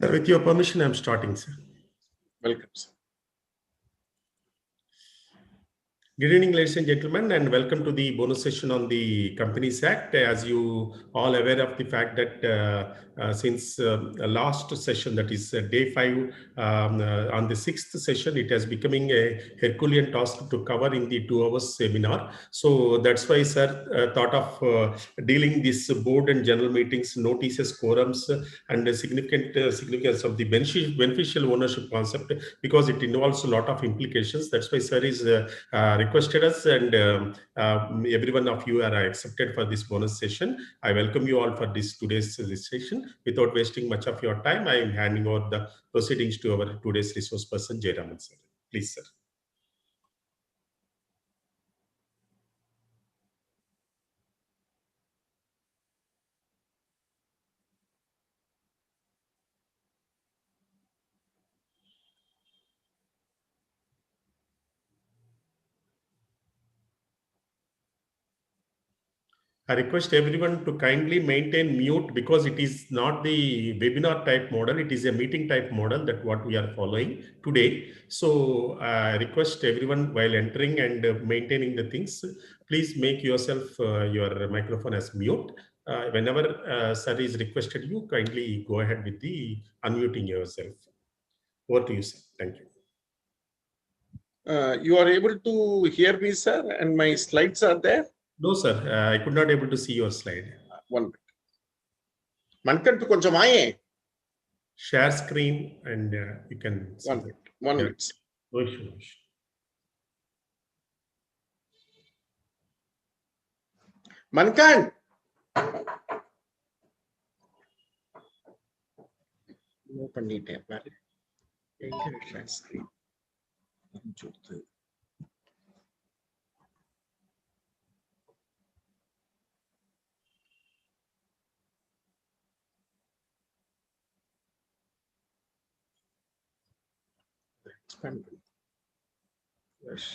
Sir, with your permission, I'm starting, sir. Welcome, sir. Good evening, ladies and gentlemen, and welcome to the bonus session on the Companies Act. As you all aware of the fact that since last session, that is day 5, on the 6th session, it has becoming a Herculean task to cover in the 2 hours seminar. So that's why, sir, thought of dealing this board and general meetings, notices, quorums, and the significance of the beneficial ownership concept, because it involves a lot of implications. That's why, sir, is requested us, and every one of you are accepted for this bonus session. I welcome you all for today's session. Without wasting much of your time, I am handing over the proceedings to our today's resource person, Jayaraman, sir. Please, sir. I request everyone to kindly maintain mute, because it is not the webinar type model. It is a meeting type model that what we are following today. So I request everyone, while entering and maintaining the things, please make yourself your microphone as mute. Whenever sir is requested, you kindly go ahead with the unmuting yourself. Over to you, sir. Thank you. You are able to hear me, sir, and my slides are there? No, sir. I could not able to see your slide. 1 minute. Mankantu konjam aaye. Share screen and you can see 1 minute. 1 minute. No issue, no issue. Mankan. No பண்ணிட்டேன் பாரு. எங்க share screen? Expand. Yes.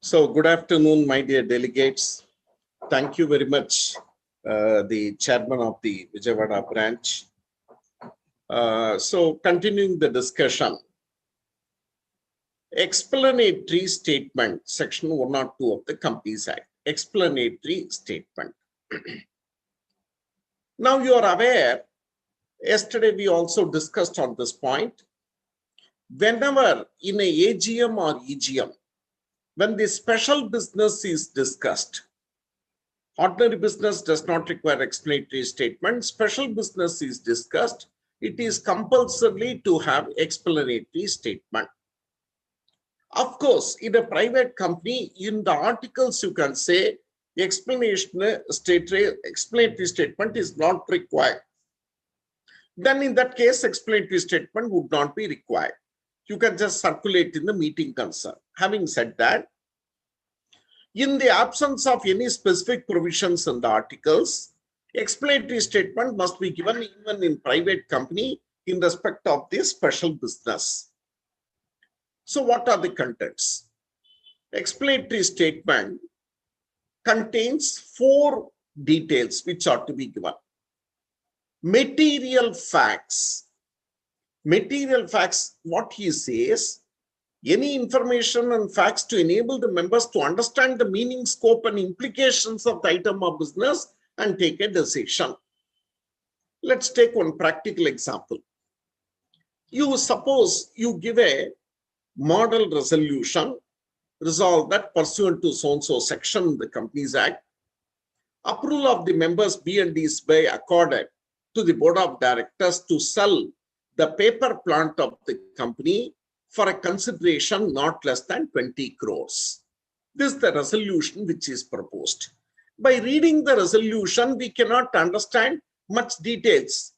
So, good afternoon, my dear delegates. Thank you very much, the chairman of the Vijayawada branch. So, continuing the discussion, explanatory statement, section 102 of the Companies Act, explanatory statement. Now, you are aware, yesterday we also discussed on this point, whenever in a AGM or EGM, when the special business is discussed, ordinary business does not require explanatory statement. Special business is discussed, it is compulsory to have explanatory statement. Of course, in a private company, in the articles you can say explanatory statement is not required. Then in that case, explanatory statement would not be required. You can just circulate in the meeting concern. Having said that, in the absence of any specific provisions in the articles, explanatory statement must be given even in private company in respect of this special business. So what are the contents? Explanatory statement contains 4 details which are to be given. Material facts. Material facts, what he says, any information and facts to enable the members to understand the meaning, scope, and implications of the item of business and take a decision. Let's take one practical example. You suppose you give a model resolution, resolve that pursuant to so-and-so section in the Companies Act, approval of the members B and D is by accorded to the board of directors to sell the paper plant of the company for a consideration not less than 20 crores. This is the resolution which is proposed. By reading the resolution, we cannot understand much details.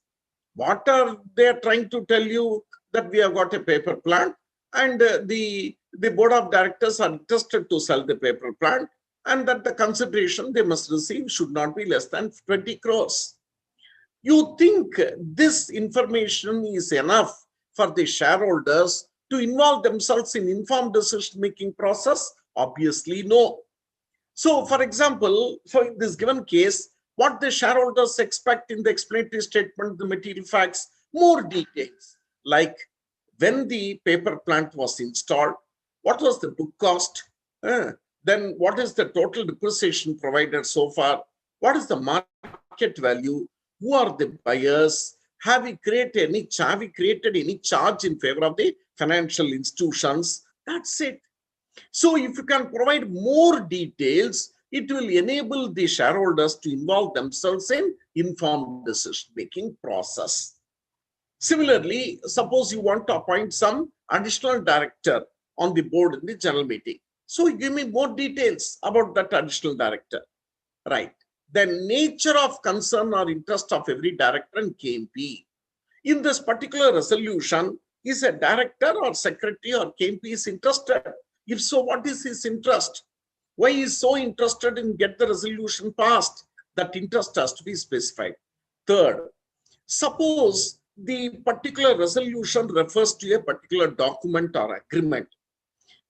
What are they trying to tell you? That we have got a paper plant and the board of directors are interested to sell the paper plant, and that the consideration they must receive should not be less than 20 crores. You think this information is enough for the shareholders to involve themselves in informed decision-making process? Obviously, no. So, for example, in this given case, what the shareholders expect in the explanatory statement, the material facts, more details, like when the paper plant was installed, what was the book cost, then what is the total depreciation provided so far, what is the market value, who are the buyers, have we created any charge in favor of the financial institutions? That's it. So if you can provide more details, it will enable the shareholders to involve themselves in informed decision-making process. Similarly, suppose you want to appoint some additional director on the board in the general meeting. So give me more details about that additional director. Right. The nature of concern or interest of every director and KMP. In this particular resolution, is a director or secretary or KMP is interested? If so, what is his interest? Why is so interested in get the resolution passed? That interest has to be specified. Third, suppose the particular resolution refers to a particular document or agreement.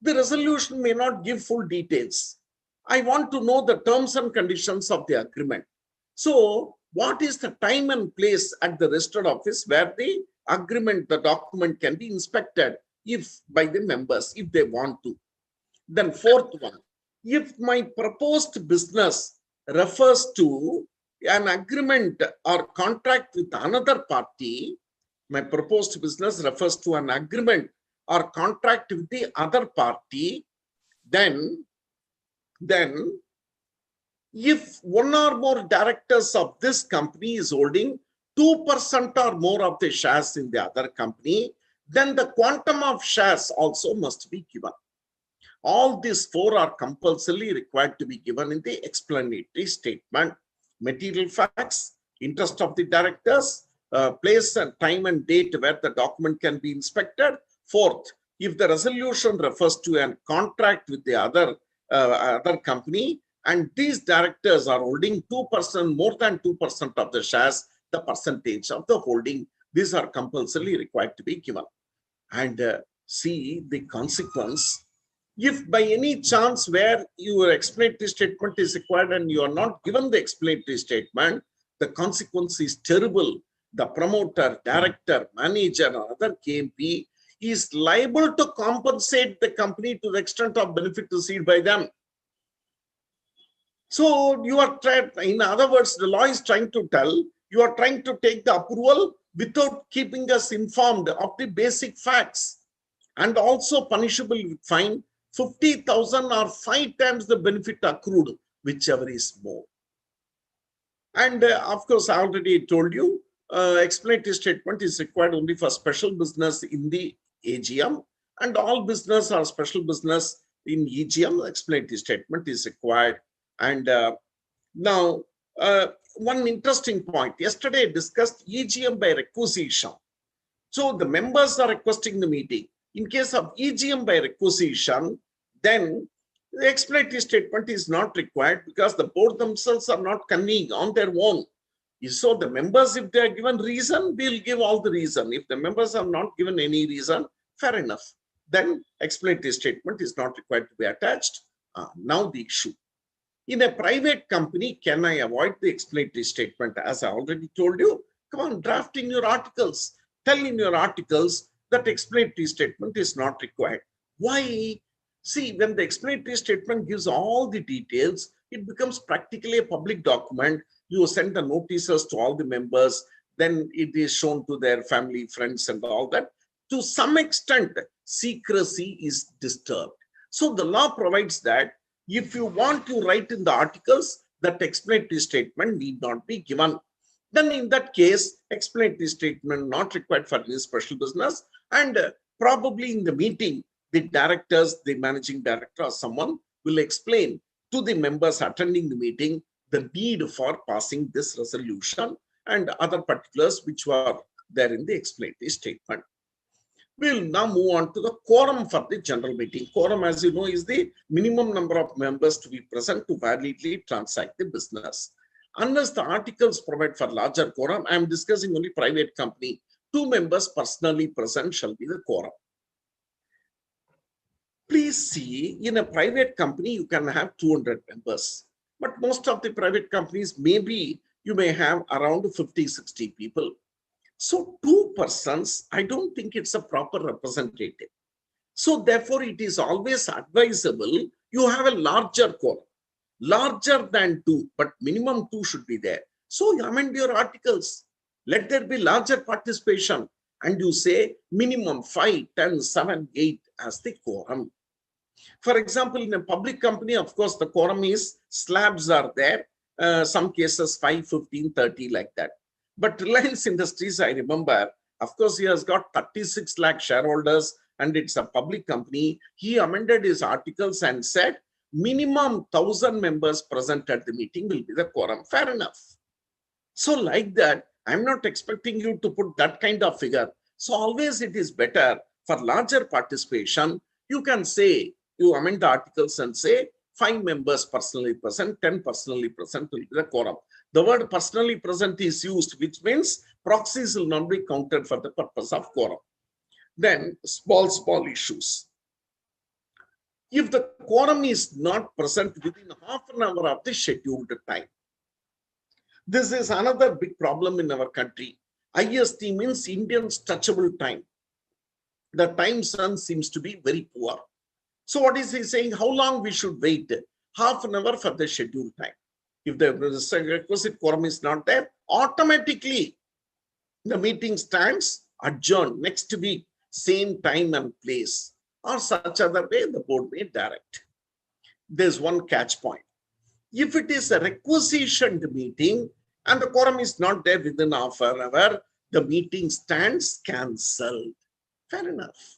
The resolution may not give full details. I want to know the terms and conditions of the agreement. So, what is the time and place at the registered office where the agreement, the document can be inspected if by the members, if they want to. Then fourth one, if my proposed business refers to an agreement or contract with another party, my proposed business refers to an agreement or contract with the other party, then if one or more directors of this company is holding 2% or more of the shares in the other company, then the quantum of shares also must be given. All these four are compulsorily required to be given in the explanatory statement. Material facts, interest of the directors, place and time and date where the document can be inspected. Fourth, if the resolution refers to a contract with the other company and these directors are holding 2%, more than 2% of the shares, the percentage of the holding, these are compulsorily required to be given. And see the consequence. If by any chance where your explanatory statement is required and you are not given the explanatory statement, the consequence is terrible. The promoter, director, manager, or other KMP is liable to compensate the company to the extent of benefit received by them. So you are trying, in other words, the law is trying to tell, you are trying to take the approval without keeping us informed of the basic facts, and also punishable with fine 50,000 or 5 times the benefit accrued, whichever is more. And of course, I already told you, explanatory statement is required only for special business in the AGM, and all business or special business in EGM, explanatory statement is required. And now, one interesting point, yesterday I discussed EGM by requisition. So the members are requesting the meeting. In case of EGM by requisition, then the explanatory statement is not required because the board themselves are not convening on their own. So the members, if they are given reason, we'll give all the reason. If the members are not given any reason, fair enough. Then explanatory statement is not required to be attached. Now the issue. In a private company, can I avoid the explanatory statement? As I already told you, come on, draft in your articles. Tell in your articles that explanatory statement is not required. Why? See, when the explanatory statement gives all the details, it becomes practically a public document. You send the notices to all the members, then it is shown to their family, friends, and all that. To some extent, secrecy is disturbed. So the law provides that if you want to write in the articles, that explanatory statement need not be given. Then in that case, explanatory statement not required for this special business, and Probably in the meeting, the directors, the managing director or someone will explain to the members attending the meeting the need for passing this resolution and other particulars which were there in the explanatory statement. We'll now move on to the quorum for the general meeting. Quorum, as you know, is the minimum number of members to be present to validly transact the business. Unless the articles provide for larger quorum, I am discussing only private company. 2 members personally present shall be the quorum. Please see, in a private company, you can have 200 members. But most of the private companies, maybe you may have around 50, 60 people. So 2 persons, I don't think it's a proper representative. So therefore, it is always advisable you have a larger quorum, larger than 2, but minimum 2 should be there. So you amend your articles. Let there be larger participation. And you say minimum 5, 10, 7, 8 as the quorum. For example, in a public company, of course, the quorum is slabs are there. Some cases 5, 15, 30 like that. But Reliance Industries, I remember, of course, he has got 36 lakh shareholders and it's a public company. He amended his articles and said minimum 1,000 members present at the meeting will be the quorum. Fair enough. So like that, I'm not expecting you to put that kind of figure. So always it is better for larger participation. You can say, you amend the articles and say 5 members personally present, 10 personally present will be the quorum. The word personally present is used, which means proxies will not be counted for the purpose of quorum. Then small issues. If the quorum is not present within half an hour of the scheduled time, this is another big problem in our country. IST means Indian touchable time. The time zone seems to be very poor. So what is he saying? How long we should wait? Half an hour for the scheduled time. If the requisite quorum is not there, automatically the meeting stands adjourned next week, same time and place, or such other way the board may direct. There's one catch point. If it is a requisitioned meeting and the quorum is not there within half an hour, the meeting stands cancelled. Fair enough.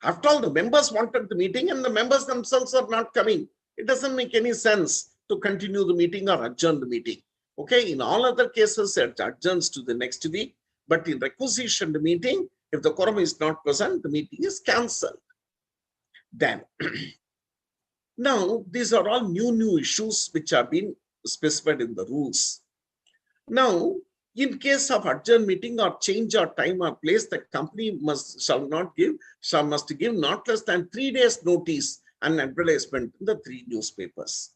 After all, the members wanted the meeting and the members themselves are not coming. It doesn't make any sense to continue the meeting or adjourn the meeting. Okay, in all other cases, it adjourns to the next week. But in requisition the meeting, if the quorum is not present, the meeting is cancelled. Then, now these are all new issues which have been specified in the rules. Now, in case of adjourn meeting or change or time or place, the company must give not less than 3 days notice and advertisement in the 3 newspapers.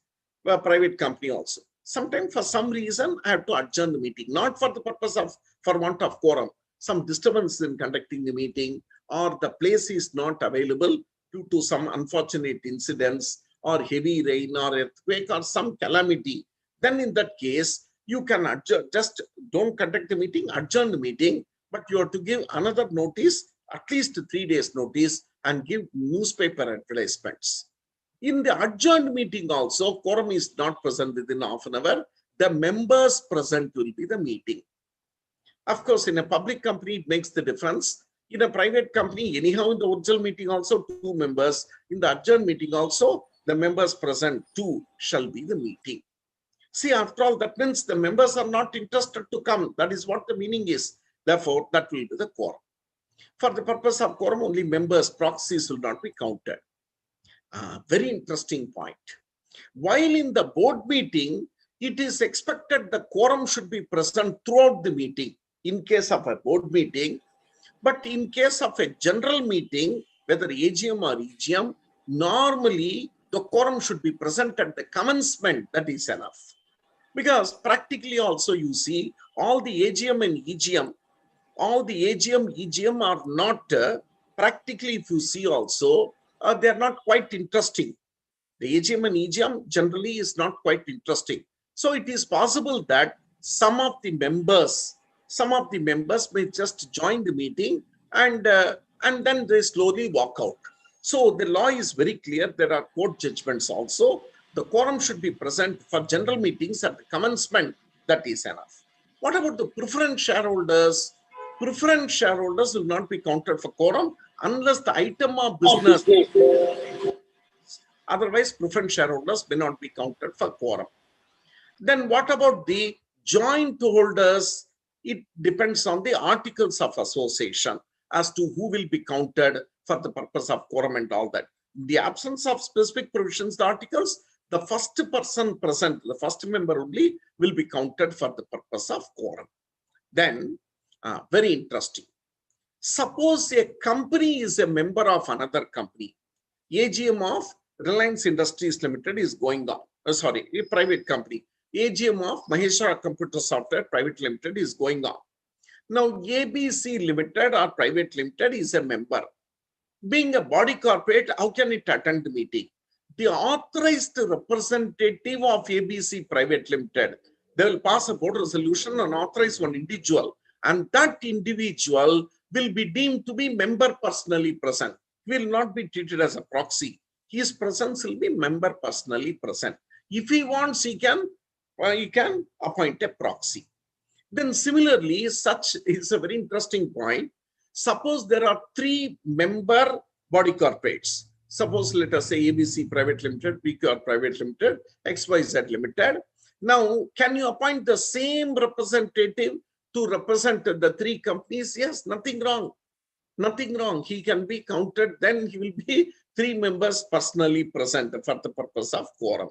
A private company also. Sometimes for some reason I have to adjourn the meeting, not for the purpose of for want of quorum, some disturbance in conducting the meeting, or the place is not available due to some unfortunate incidents or heavy rain or earthquake or some calamity. Then in that case, you can adjourn, just don't conduct the meeting, adjourn the meeting, but you have to give another notice, at least 3 days notice, and give newspaper advertisements. In the adjourned meeting also, quorum is not present within half an hour. The members present will be the meeting. Of course, in a public company, it makes the difference. In a private company, anyhow, in the original meeting also 2 members. In the adjourned meeting also, the members present 2 shall be the meeting. See, after all, that means the members are not interested to come. That is what the meaning is. Therefore, that will be the quorum. For the purpose of quorum, only members, proxies will not be counted. Very interesting point. While in the board meeting, it is expected the quorum should be present throughout the meeting in case of a board meeting. But in case of a general meeting, whether AGM or EGM, normally the quorum should be present at the commencement. That is enough. Because practically also you see all the AGM and EGM, EGM are not practically, if you see also, they are not quite interesting. The AGM and EGM generally is not quite interesting. So it is possible that some of the members may just join the meeting and then they slowly walk out. So the law is very clear. There are court judgments also. The quorum should be present for general meetings at the commencement. That is enough. What about the preference shareholders? Preference shareholders will not be counted for quorum. unless the item of business, otherwise preferred shareholders may not be counted for quorum. Then what about the joint holders? It depends on the articles of association as to who will be counted for the purpose of quorum and all that. In the absence of specific provisions, the articles, the first person present, the first member only will be counted for the purpose of quorum. Then, very interesting. Suppose a company is a member of another company. AGM of Reliance Industries Limited is going on. Sorry, a private company. AGM of Maheshwara Computer Software Private Limited is going on. Now, ABC Limited or Private Limited is a member. Being a body corporate, how can it attend the meeting? The authorized representative of ABC Private Limited, they will pass a board resolution and authorize one individual, and that individual will be deemed to be member personally present. He will not be treated as a proxy. His presence will be member personally present. If he wants, he can appoint a proxy. Then similarly, such is a very interesting point. Suppose there are 3 member body corporates. Suppose let us say ABC Private Limited, PQR Private Limited, XYZ Limited. Now, can you appoint the same representative to represent the 3 companies? Yes, nothing wrong. Nothing wrong. He can be counted. Then he will be 3 members personally present for the purpose of quorum.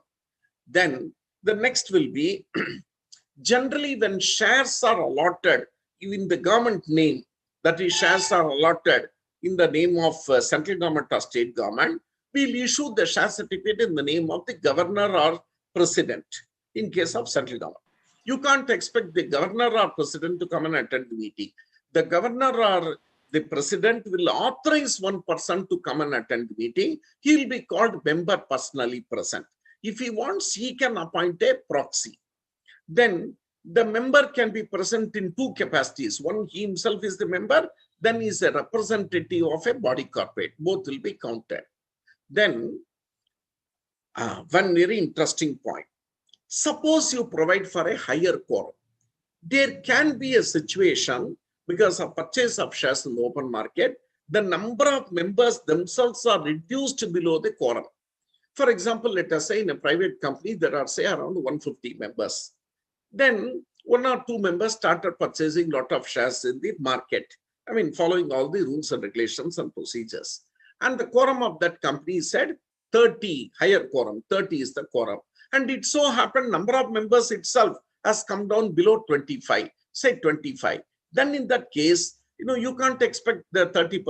Then the next will be generally when shares are allotted in the government name, that is shares are allotted in the name of central government or state government, we'll issue the share certificate in the name of the governor or president in case of central government. You can't expect the governor or president to come and attend the meeting. The governor or the president will authorize one person to come and attend the meeting. He will be called member personally present. If he wants, he can appoint a proxy. Then the member can be present in 2 capacities. One, he himself is the member, then he is a representative of a body corporate. Both will be counted. Then, one very interesting point. Suppose you provide for a higher quorum. There can be a situation because of purchase of shares in the open market, the number of members themselves are reduced below the quorum. For example, let us say in a private company, there are say around 150 members. Then 1 or 2 members started purchasing a lot of shares in the market. I mean, following all the rules and regulations and procedures. And the quorum of that company said 30, higher quorum, 30 is the quorum. And it so happened number of members itself has come down below 25, say 25. Then in that case, you can't expect the 30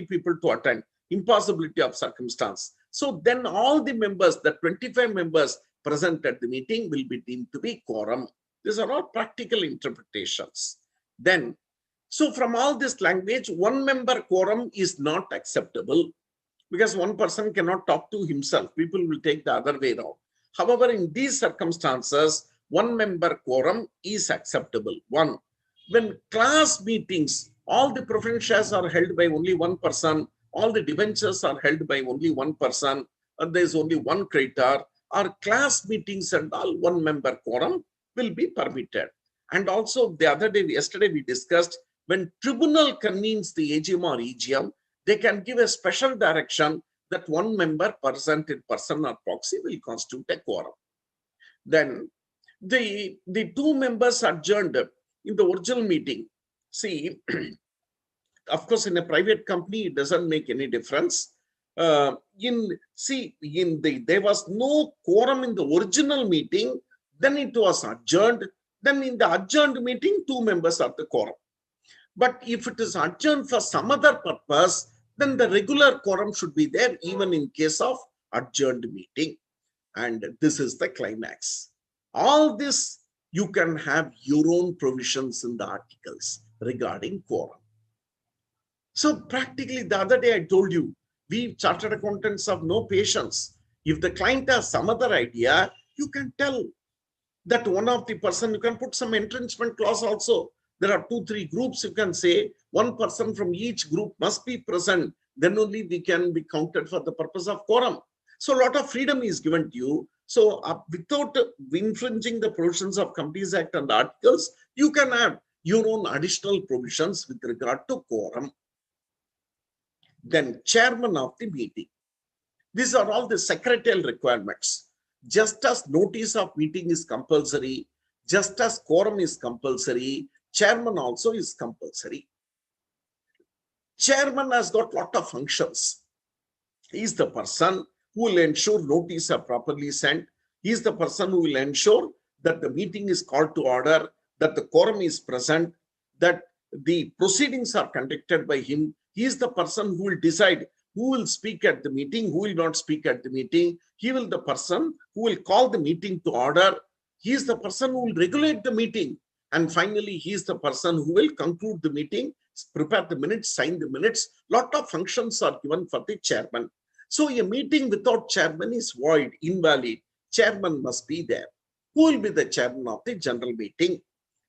people to attend, impossibility of circumstance. So then all the members, the 25 members present at the meeting will be deemed to be quorum. These are all practical interpretations. Then, so from all this language, 1 member quorum is not acceptable because 1 person cannot talk to himself. People will take the other way around. However, in these circumstances, 1 member quorum is acceptable. 1, when class meetings, all the preference shares are held by only 1 person, all the debentures are held by only 1 person, and there is only 1 creditor, or class meetings and all, 1 member quorum will be permitted. And also the other day, yesterday we discussed, when tribunal convenes the AGM or EGM, they can give a special direction that 1 member present in person or proxy will constitute a quorum. Then the 2 members adjourned in the original meeting. See, of course, in a private company, it doesn't make any difference. There was no quorum in the original meeting, then it was adjourned. Then in the adjourned meeting, 2 members are the quorum. But if it is adjourned for some other purpose, then the regular quorum should be there even in case of adjourned meeting. And this is the climax. All this, you can have your own provisions in the articles regarding quorum. So practically the other day I told you, we chartered accountants have no patience. If the client has some other idea, you can tell that one of the person, you can put some entrenchment clause also. There are 2-3 groups, you can say 1 person from each group must be present. Then only we can be counted for the purpose of quorum. So a lot of freedom is given to you. So without infringing the provisions of Companies Act and articles, you can have your own additional provisions with regard to quorum. then chairman of the meeting. These are all the secretarial requirements. Just as notice of meeting is compulsory, just as quorum is compulsory, chairman also is compulsory. Chairman has got a lot of functions. He is the person who will ensure notice are properly sent. He is the person who will ensure that the meeting is called to order, that the quorum is present, that the proceedings are conducted by him. He is the person who will decide who will speak at the meeting, who will not speak at the meeting. He will be the person who will call the meeting to order. He is the person who will regulate the meeting. And finally, he is the person who will conclude the meeting, prepare the minutes, sign the minutes. Lot of functions are given for the chairman. So a meeting without chairman is void, invalid. Chairman must be there. Who will be the chairman of the general meeting?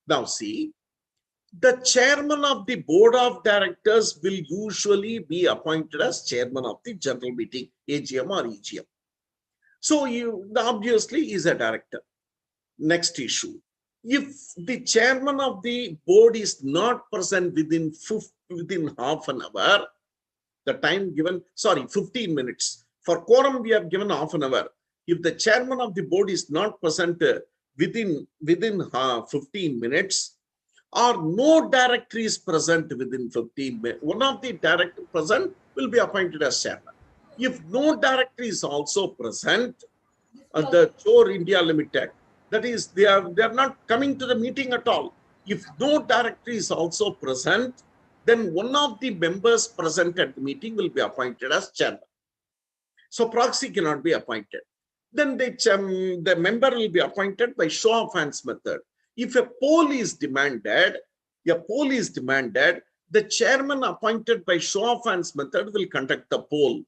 Now see, the chairman of the board of directors will usually be appointed as chairman of the general meeting, AGM or EGM. So you obviously is a director. Next issue. If the chairman of the board is not present within half an hour, the time given, 15 minutes. For quorum, we have given half an hour. If the chairman of the board is not present within 15 minutes, or no director is present within 15 minutes, one of the directors present will be appointed as chairman. If no director is also present, the Chore India Limited, that is, they are not coming to the meeting at all. If no director is also present, then one of the members present at the meeting will be appointed as chairman. So proxy cannot be appointed. Then the member will be appointed by show of hands method. If a poll is demanded, the chairman appointed by show of hands method will conduct the poll.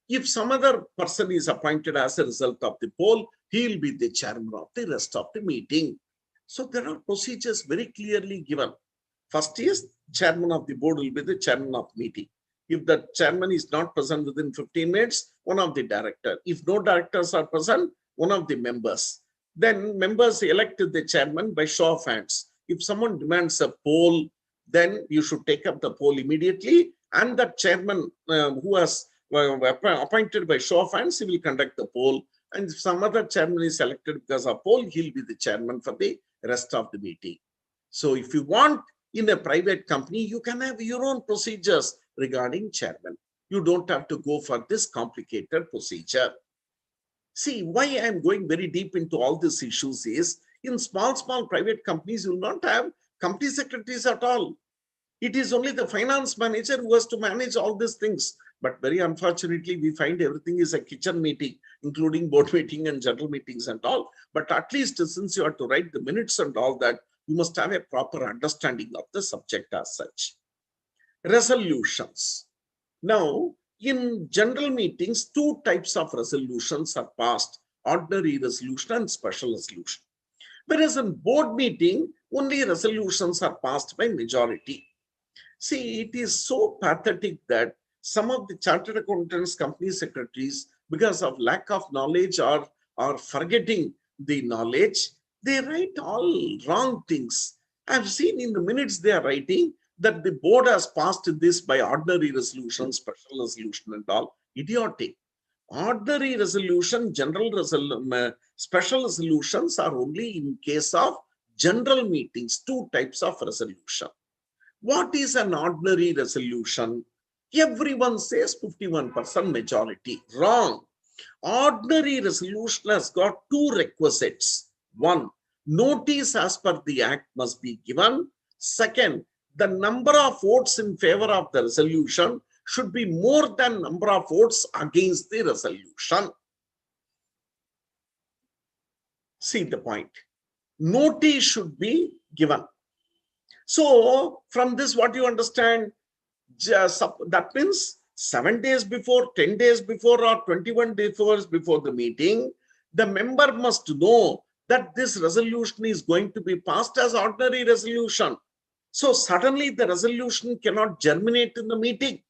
If some other person is appointed as a result of the poll, he will be the chairman of the rest of the meeting. So there are procedures very clearly given. First is chairman of the board will be the chairman of the meeting. If the chairman is not present within 15 minutes, one of the director. If no directors are present, one of the members. Then members elect the chairman by show of hands. If someone demands a poll, then you should take up the poll immediately, and the chairman who has appointed by show of hands, he will conduct the poll. And if some other chairman is selected because of poll, he'll be the chairman for the rest of the meeting. So if you want in a private company, you can have your own procedures regarding chairman. You don't have to go for this complicated procedure. See, why I am going very deep into all these issues is, in small private companies, you will not have company secretaries at all. It is only the finance manager who has to manage all these things. But very unfortunately, we find everything is a kitchen meeting, including board meeting and general meetings and all. But at least since you have to write the minutes and all that, you must have a proper understanding of the subject as such. Resolutions. Now, in general meetings, two types of resolutions are passed: ordinary resolution and special resolution. Whereas in board meeting, only resolutions are passed by majority. See, it is so pathetic that some of the chartered accountants, company secretaries, because of lack of knowledge or forgetting the knowledge, they write all wrong things. I've seen in the minutes they are writing that the board has passed this by ordinary resolution, special resolution and all. Idiotic. Ordinary resolution, special resolutions are only in case of general meetings, two types of resolution. What is an ordinary resolution? Everyone says 51% majority. Wrong. Ordinary resolution has got two requisites. One, notice as per the act must be given. Second, the number of votes in favor of the resolution should be more than number of votes against the resolution. See the point. Notice should be given. So from this, what you understand? That means 7 days before, 10 days before, or 21 days before the meeting, the member must know that this resolution is going to be passed as ordinary resolution. So suddenly the resolution cannot germinate in the meeting.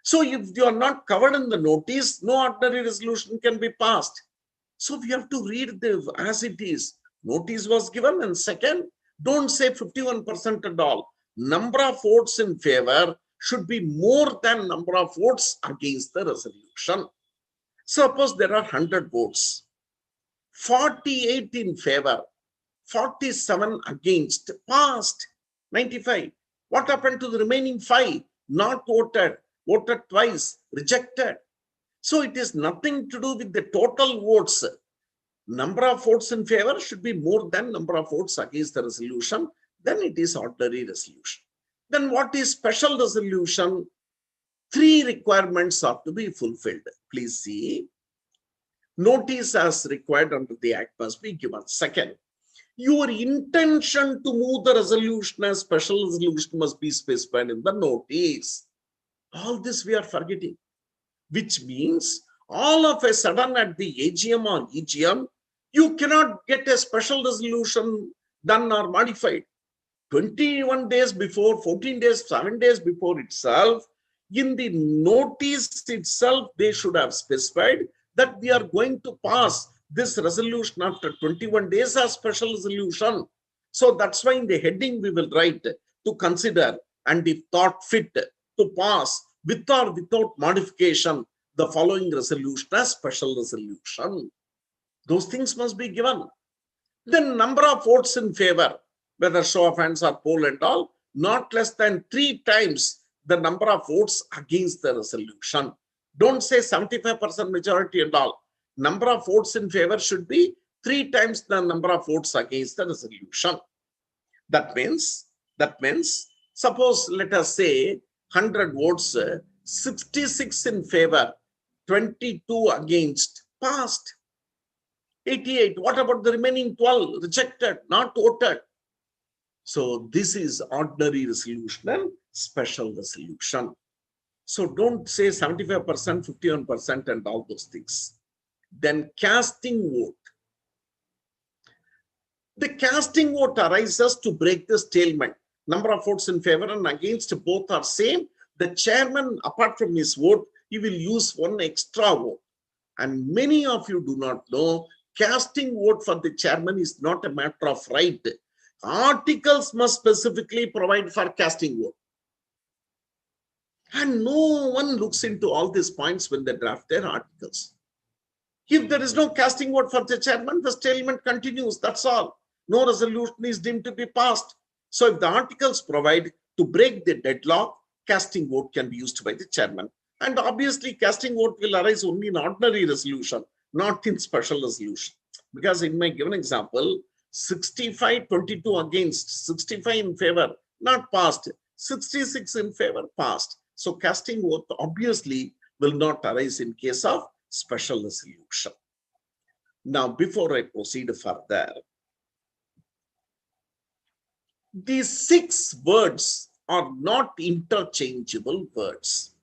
So if you are not covered in the notice, no ordinary resolution can be passed. So we have to read as it is. Notice was given, and second, don't say 51% and all. Number of votes in favor should be more than number of votes against the resolution. Suppose there are 100 votes, 48 in favor, 47 against, passed, 95. What happened to the remaining 5? Not voted, voted twice, rejected. So it is nothing to do with the total votes. Number of votes in favor should be more than number of votes against the resolution. Then it is ordinary resolution. Then what is special resolution? 3 requirements are to be fulfilled. Please see. Notice as required under the Act must be given. Second, your intention to move the resolution as special resolution must be specified in the notice. All this we are forgetting, which means all of a sudden at the AGM or EGM, you cannot get a special resolution done or modified. 21 days before, 14 days, 7 days before itself, in the notice itself, they should have specified that we are going to pass this resolution after 21 days as special resolution. So that's why in the heading we will write to consider and if thought fit to pass with or without modification the following resolution as special resolution. Those things must be given. Then number of votes in favor, whether show of hands or poll and all, not less than 3 times the number of votes against the resolution. Don't say 75% majority and all. Number of votes in favor should be 3 times the number of votes against the resolution. That means, suppose let us say 100 votes, 66 in favor, 22 against, passed. 88, what about the remaining 12? Rejected, not voted. So this is ordinary resolution and special resolution. So don't say 75%, 51% and all those things. Then casting vote. The casting vote arises to break the stalemate. Number of votes in favor and against both are same. The chairman, apart from his vote, he will use one extra vote. And many of you do not know, casting vote for the chairman is not a matter of right. Articles must specifically provide for casting vote. And no one looks into all these points when they draft their articles. If there is no casting vote for the chairman, the stalemate continues, that's all. No resolution is deemed to be passed. So if the articles provide to break the deadlock, casting vote can be used by the chairman. And obviously, casting vote will arise only in ordinary resolution, not in special resolution. Because in my given example, 65, 22 against, 65 in favor, not passed, 66 in favor, passed. So casting vote obviously will not arise in case of special resolution. Now, before I proceed further, these 6 words are not interchangeable words.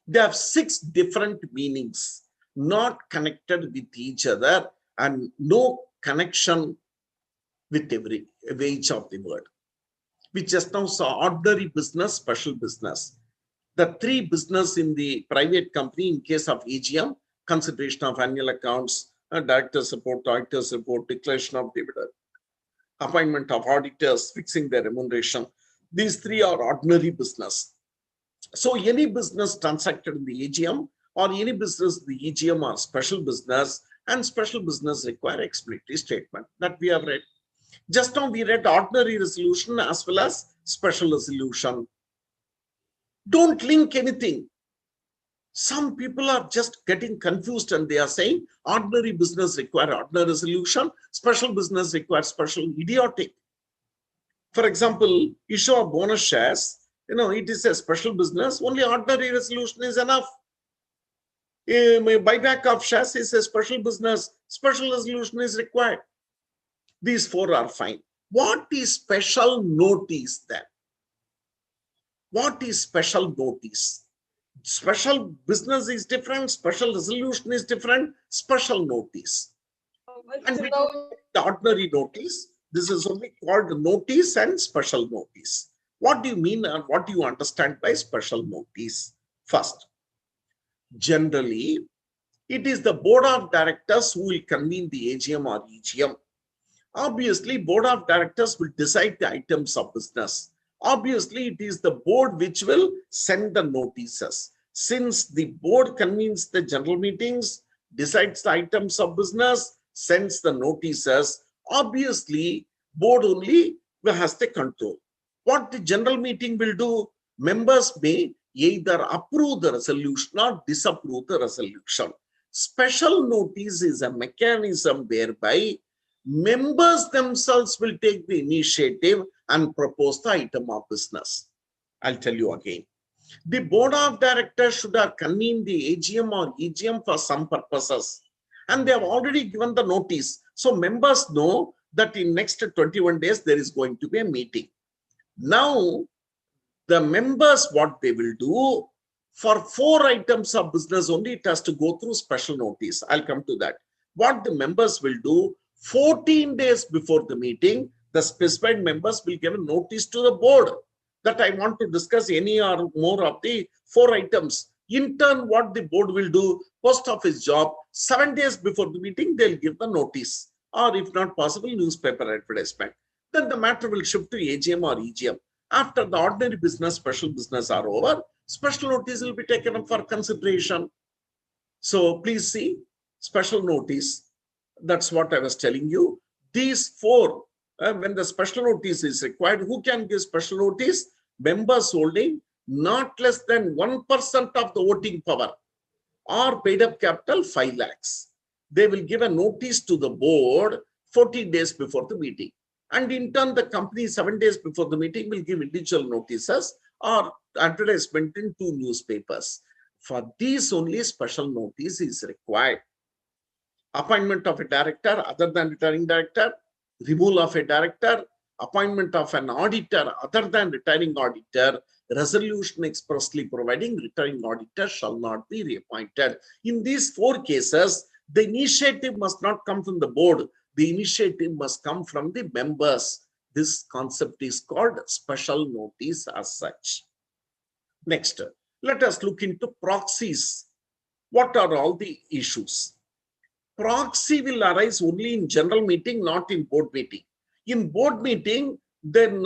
They have 6 different meanings, not connected with each other and no connection with each of the word. We just now saw ordinary business, special business. The 3 business in the private company in case of AGM, consideration of annual accounts, director's report, auditor's report, declaration of dividend, appointment of auditors, fixing their remuneration. These 3 are ordinary business. So any business transacted in the AGM or any business in the EGM are special business, and special business require explanatory statement that we have read. Just now we read ordinary resolution as well as special resolution. Don't link anything. Some people are just getting confused and they are saying ordinary business require ordinary resolution, special business requires special, idiotic. For example, issue of bonus shares, it is a special business, only ordinary resolution is enough. Buyback of shares is a special business, special resolution is required. These 4 are fine. What is special notice then? What is special notice? Special business is different, special resolution is different, special notice. And we don't the ordinary notice. This is only called notice and special notice. What do you mean and what do you understand by special notice? First, generally, it is the board of directors who will convene the AGM or EGM. Obviously, board of directors will decide the items of business. Obviously, it is the board which will send the notices. Since the board convenes the general meetings, decides the items of business, sends the notices, obviously, board only has the control. What the general meeting will do, members may either approve the resolution or disapprove the resolution. Special notice is a mechanism whereby members themselves will take the initiative and propose the item of business. I'll tell you again. The board of directors should have convened the AGM or EGM for some purposes, and they have already given the notice. So members know that in next 21 days there is going to be a meeting. Now, the members, what they will do, for 4 items of business only, it has to go through special notice. I'll come to that. What the members will do, 14 days before the meeting, the specified members will give a notice to the board that I want to discuss any or more of the 4 items. In turn, what the board will do, post office job, 7 days before the meeting, they'll give the notice, or if not possible, newspaper advertisement. Then the matter will shift to AGM or EGM. After the ordinary business, special business are over, special notice will be taken up for consideration. So please see, special notice. That's what I was telling you. These 4, when the special notice is required, who can give special notice? Members holding not less than 1% of the voting power or paid up capital 5 lakhs. They will give a notice to the board 14 days before the meeting. And in turn, the company 7 days before the meeting will give individual notices or advertisement in 2 newspapers. For these only special notice is required. Appointment of a director other than retiring director, removal of a director, appointment of an auditor other than retiring auditor, resolution expressly providing retiring auditor shall not be reappointed. In these 4 cases, the initiative must not come from the board. The initiative must come from the members. This concept is called special notice as such. Next, let us look into proxies. What are all the issues? Proxy will arise only in general meeting, not in board meeting. In board meeting, then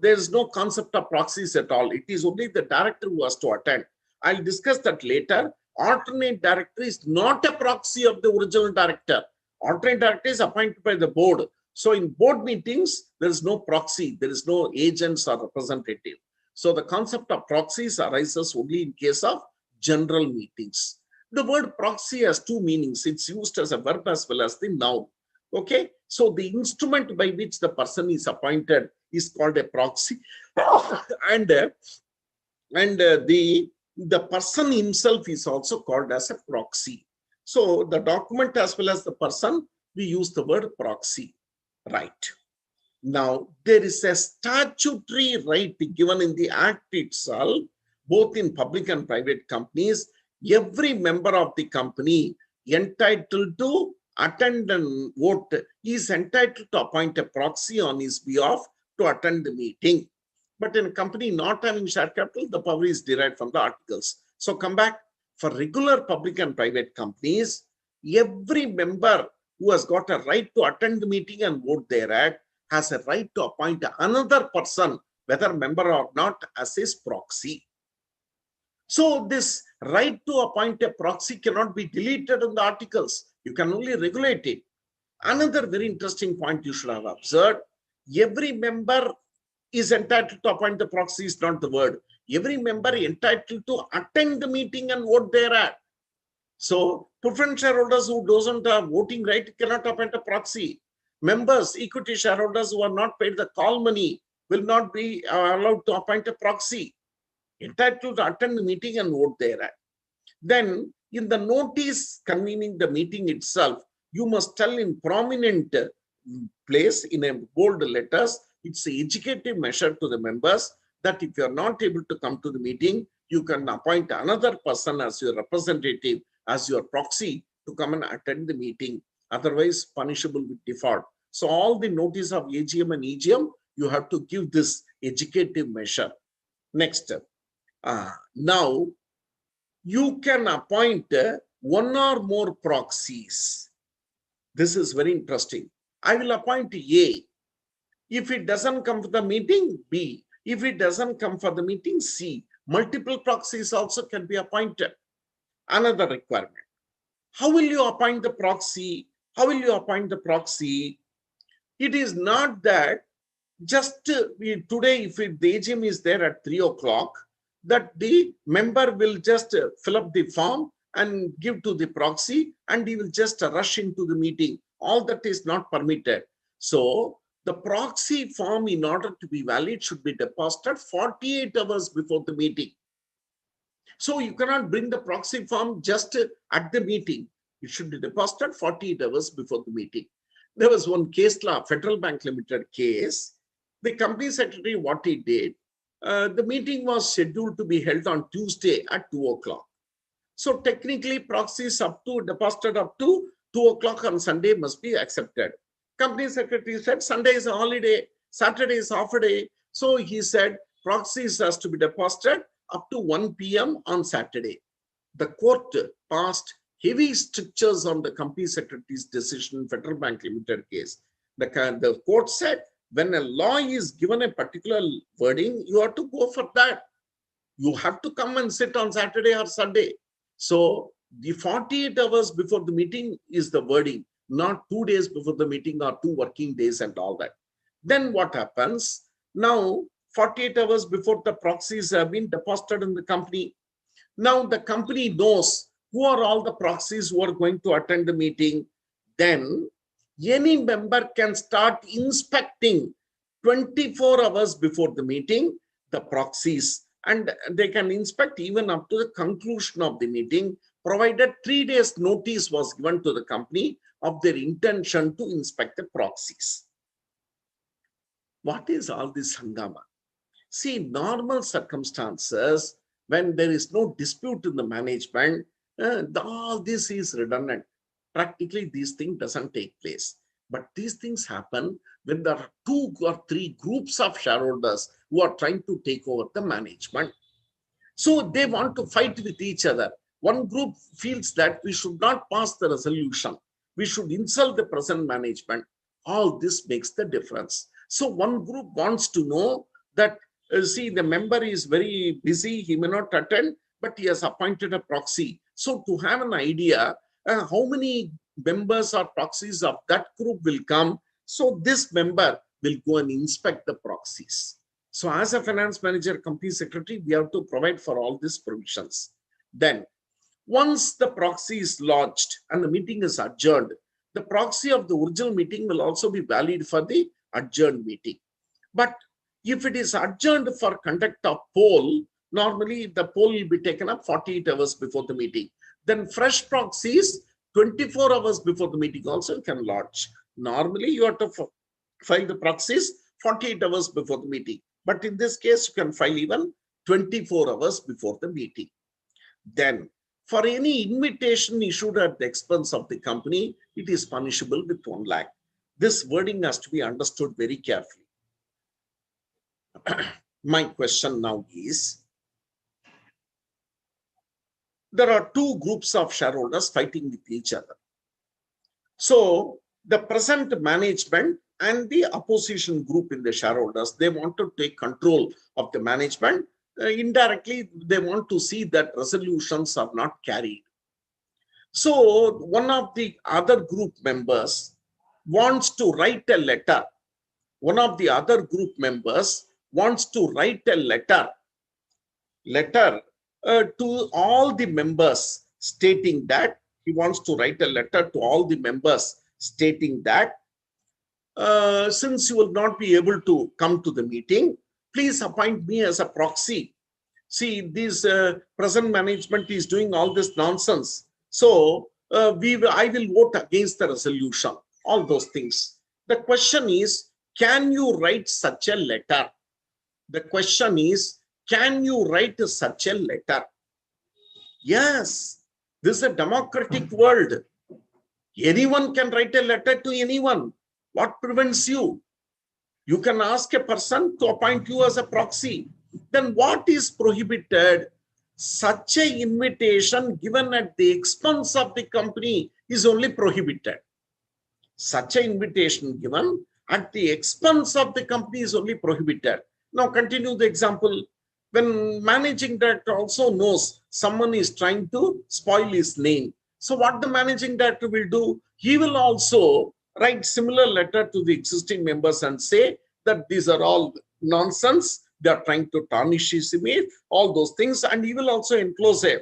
there's no concept of proxies at all. It is only the director who has to attend. I'll discuss that later. Alternate director is not a proxy of the original director. Alternate director is appointed by the board. So in board meetings, there is no proxy. There is no agents or representative. So the concept of proxies arises only in case of general meetings. The word proxy has 2 meanings. It's used as a verb as well as the noun. Okay. So the instrument by which the person is appointed is called a proxy. and the person himself is also called as a proxy. So the document as well as the person, we use the word proxy. Right. Now, there is a statutory right given in the Act itself, both in public and private companies. Every member of the company entitled to attend and vote is entitled to appoint a proxy on his behalf to attend the meeting. But in a company not having share capital, the power is derived from the articles. So come back. For regular public and private companies, every member who has got a right to attend the meeting and vote thereat has a right to appoint another person, whether member or not, as his proxy. So this right to appoint a proxy cannot be deleted in the articles. You can only regulate it. Another very interesting point you should have observed, every member is entitled to appoint the proxy is not the word. Every member entitled to attend the meeting and vote thereat. So preference shareholders who doesn't have voting right cannot appoint a proxy. Members, equity shareholders who are not paid the call money will not be allowed to appoint a proxy. Entitled to attend the meeting and vote thereat. Then in the notice convening the meeting itself, you must tell in prominent place in a bold letters, it's an educative measure to the members that if you are not able to come to the meeting, you can appoint another person as your representative, as your proxy to come and attend the meeting. Otherwise, punishable with default. So all the notice of AGM and EGM, you have to give this educative measure. Next, now you can appoint 1 or more proxies. This is very interesting. I will appoint A. If it doesn't come to the meeting, B. If it doesn't come for the meeting, C, multiple proxies also can be appointed. Another requirement. How will you appoint the proxy? How will you appoint the proxy? It is not that just today, if the AGM is there at 3 o'clock, that the member will just fill up the form and give to the proxy, and he will just rush into the meeting. All that is not permitted. So the proxy form, in order to be valid, should be deposited 48 hours before the meeting. So you cannot bring the proxy form just at the meeting. It should be deposited 48 hours before the meeting. There was one case law, Federal Bank Limited case. The company secretary, what he did, the meeting was scheduled to be held on Tuesday at 2 o'clock. So technically, proxies deposited up to 2 o'clock on Sunday must be accepted. Company secretary said Sunday is a holiday, Saturday is half a day. So he said proxies has to be deposited up to 1 p.m. on Saturday. The court passed heavy strictures on the company secretary's decision in Federal Bank Limited case. The court said, when a law is given a particular wording, you have to go for that. You have to come and sit on Saturday or Sunday. So the 48 hours before the meeting is the wording, not 2 days before the meeting or 2 working days and all that. Then what happens? Now, 48 hours before the proxies have been deposited in the company. Now the company knows who are all the proxies who are going to attend the meeting. Then any member can start inspecting 24 hours before the meeting the proxies, and they can inspect even up to the conclusion of the meeting, provided 3 days notice was given to the company of their intention to inspect the proxies. What is all this hangama? See, normal circumstances, when there is no dispute in the management, all this is redundant. Practically, these things doesn't take place. But these things happen when there are 2 or 3 groups of shareholders who are trying to take over the management. So they want to fight with each other. One group feels that we should not pass the resolution. We should insult the present management. All this makes the difference. So one group wants to know that, see, the member is very busy, he may not attend, but he has appointed a proxy. So to have an idea, how many members or proxies of that group will come, so this member will go and inspect the proxies. So as a finance manager, company secretary, we have to provide for all these provisions. Then once the proxy is lodged and the meeting is adjourned, the proxy of the original meeting will also be valid for the adjourned meeting. But if it is adjourned for conduct of poll, normally the poll will be taken up 48 hours before the meeting. Then fresh proxies 24 hours before the meeting also can lodge. Normally you have to file the proxies 48 hours before the meeting. But in this case, you can file even 24 hours before the meeting. Then for any invitation issued at the expense of the company, it is punishable with 1 lakh. This wording has to be understood very carefully. My question now is, there are 2 groups of shareholders fighting with each other. So the present management and the opposition group in the shareholders, they want to take control of the management. Indirectly, they want to see that resolutions are not carried. So one of the other group members wants to write a letter. One of the other group members wants to write a letter to all the members, stating that he wants to write a letter to all the members stating that since you will not be able to come to the meeting, please appoint me as a proxy. See, this present management is doing all this nonsense. So I will vote against the resolution, all those things. The question is, can you write such a letter? The question is, can you write such a letter? Yes, this is a democratic world. Anyone can write a letter to anyone. What prevents you? You can ask a person to appoint you as a proxy. Then what is prohibited? Such an invitation given at the expense of the company is only prohibited. Such an invitation given at the expense of the company is only prohibited. Now continue the example. When managing director also knows someone is trying to spoil his name, so what the managing director will do, he will also write similar letter to the existing members and say that these are all nonsense. They are trying to tarnish his image, all those things, and he will also enclose a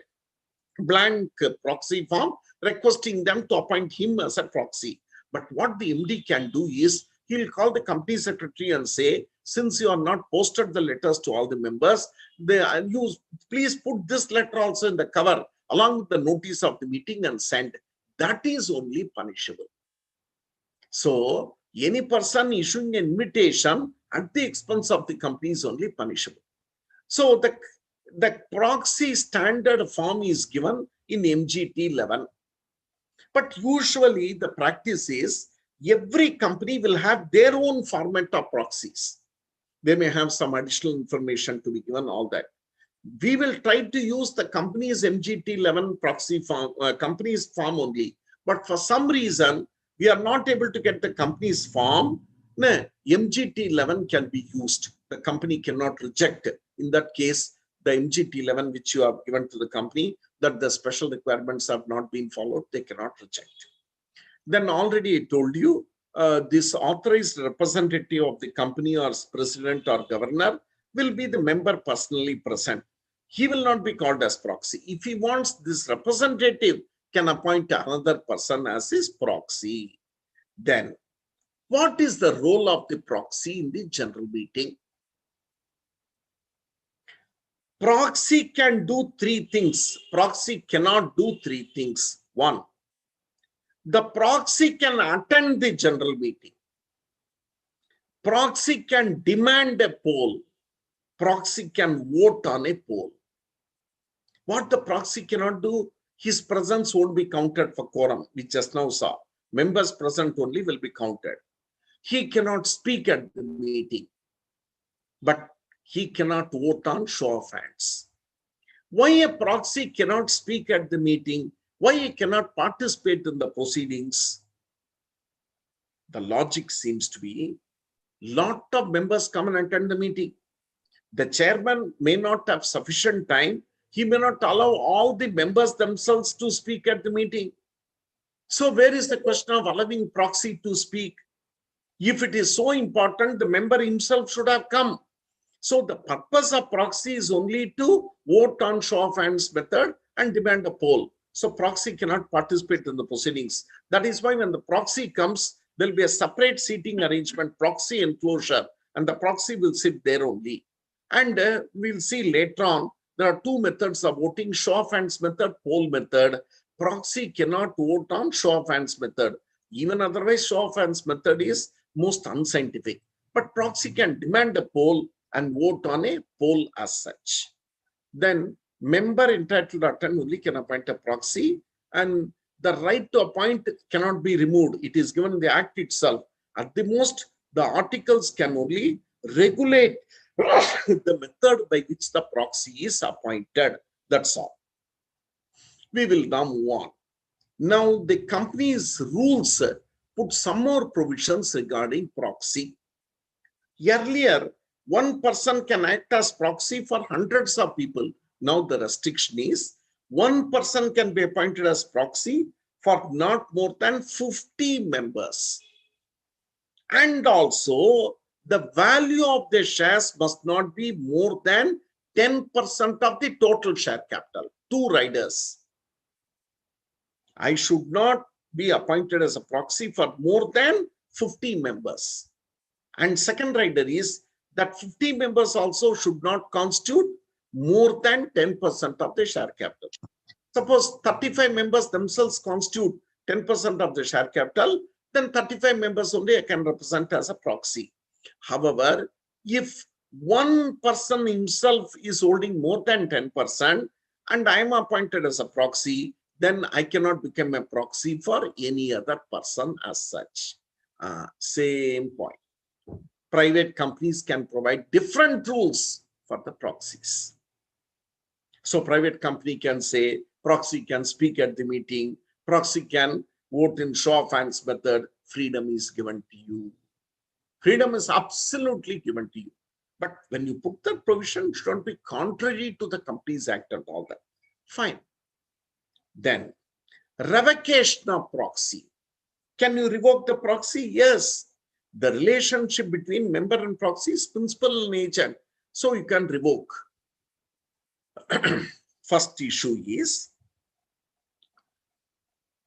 blank proxy form requesting them to appoint him as a proxy. But what the MD can do is, he'll call the company secretary and say, since you are not posted the letters to all the members, please put this letter also in the cover along with the notice of the meeting and send. That is only punishable. So any person issuing an invitation at the expense of the company is only punishable. So the proxy standard form is given in MGT 11. But usually the practice is every company will have their own format of proxies. They may have some additional information to be given, all that. We will try to use the company's MGT 11 proxy form, company's form only. But for some reason, we are not able to get the company's form. MGT 11 can be used. The company cannot reject it. In that case, the MGT 11 which you have given to the company, that the special requirements have not been followed, they cannot reject. Then already I told you, this authorized representative of the company or president or governor will be the member personally present. He will not be called as proxy. If he wants, this representative can appoint another person as his proxy. Then, what is the role of the proxy in the general meeting? Proxy can do three things. Proxy cannot do three things. One, the proxy can attend the general meeting. Proxy can demand a poll. Proxy can vote on a poll. What the proxy cannot do, his presence won't be counted for quorum, we just now saw. Members present only will be counted. He cannot speak at the meeting, but he cannot vote on show of hands. Why a proxy cannot speak at the meeting? Why he cannot participate in the proceedings? The logic seems to be, lot of members come and attend the meeting. The chairman may not have sufficient time. He may not allow all the members themselves to speak at the meeting. So where is the question of allowing proxy to speak? If it is so important, the member himself should have come. So the purpose of proxy is only to vote on show of hands method and demand a poll. So proxy cannot participate in the proceedings. That is why when the proxy comes, there will be a separate seating arrangement, proxy enclosure, and the proxy will sit there only. And we'll see later on, there are two methods of voting, show of hands method, poll method. Proxy cannot vote on show of hands method. Even otherwise, show of hands method is most unscientific. But proxy can demand a poll and vote on a poll as such. Then member entitled to attend only can appoint a proxy, and the right to appoint cannot be removed. It is given in the act itself. At the most, the articles can only regulate the method by which the proxy is appointed. That's all. We will now move on. Now the company's rules put some more provisions regarding proxy. Earlier, one person can act as proxy for hundreds of people. Now the restriction is one person can be appointed as proxy for not more than 50 members. And also, the value of the shares must not be more than 10% of the total share capital. Two riders. I should not be appointed as a proxy for more than 50 members. And second rider is that 50 members also should not constitute more than 10% of the share capital. Suppose 35 members themselves constitute 10% of the share capital, then 35 members only I can represent as a proxy. However, if one person himself is holding more than 10% and I am appointed as a proxy, then I cannot become a proxy for any other person as such. Same point. Private companies can provide different rules for the proxies. So private company can say, proxy can speak at the meeting, proxy can vote in show of hands method. Freedom is given to you. Freedom is absolutely given to you. But when you put that provision, it shouldn't be contrary to the Companies Act and all that. Fine. Then, revocation of proxy. Can you revoke the proxy? Yes. The relationship between member and proxy is principal in nature. So you can revoke. First issue is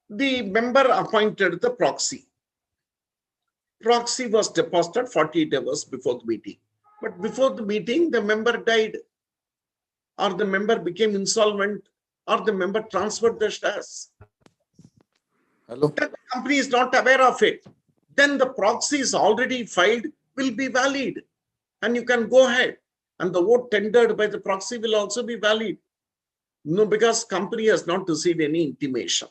the member appointed the proxy. Proxy was deposited 48 hours before the meeting. But before the meeting, the member died, or the member became insolvent, or the member transferred the shares. Hello. Then the company is not aware of it. Then the proxy is already filed, will be valid. And you can go ahead. And the vote tendered by the proxy will also be valid. No, because company has not received any intimation.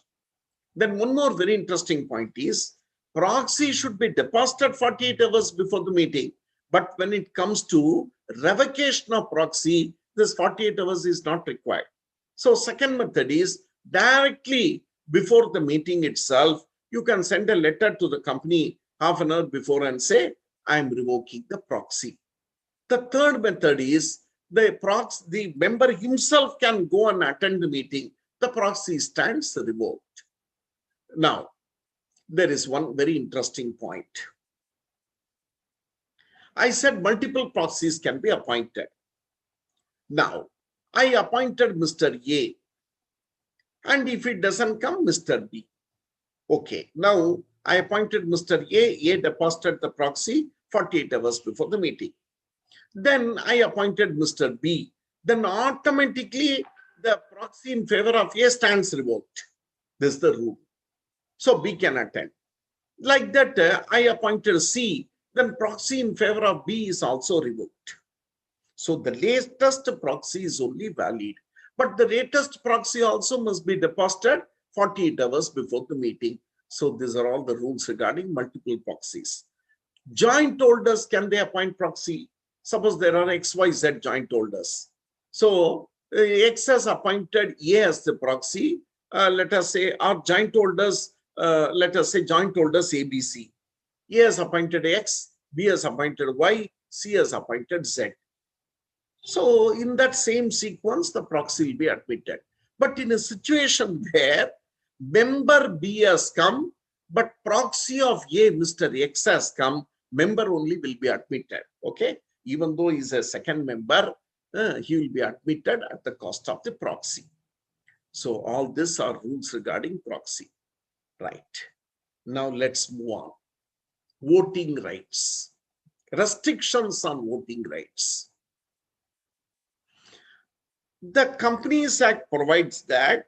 Then one more very interesting point is, proxy should be deposited 48 hours before the meeting. But when it comes to revocation of proxy, this 48 hours is not required. So second method is directly before the meeting itself, you can send a letter to the company half an hour before and say, I am revoking the proxy. The third method is the member himself can go and attend the meeting. The proxy stands revoked. Now, there is one very interesting point. I said multiple proxies can be appointed. Now, I appointed Mr. A, and if it doesn't come, Mr. B. Okay, now I appointed Mr. A deposited the proxy 48 hours before the meeting. Then I appointed Mr. B. Then automatically the proxy in favor of A stands revoked. This is the rule. So B can attend. Like that, I appointed C. Then proxy in favor of B is also revoked. So the latest proxy is only valid. But the latest proxy also must be deposited 48 hours before the meeting. So these are all the rules regarding multiple proxies. Joint holders, can they appoint proxy? Suppose there are XYZ joint holders. So X has appointed A as the proxy. Let us say our joint holders, let us say joint holders ABC. A has appointed X, B has appointed Y, C has appointed Z. So in that same sequence, the proxy will be admitted. But in a situation where member B has come, but proxy of A, Mr. X has come, member only will be admitted. Okay. Even though he is a second member, he will be admitted at the cost of the proxy. So all these are rules regarding proxy. Right. Now let's move on. Voting rights. Restrictions on voting rights. The Companies Act provides that,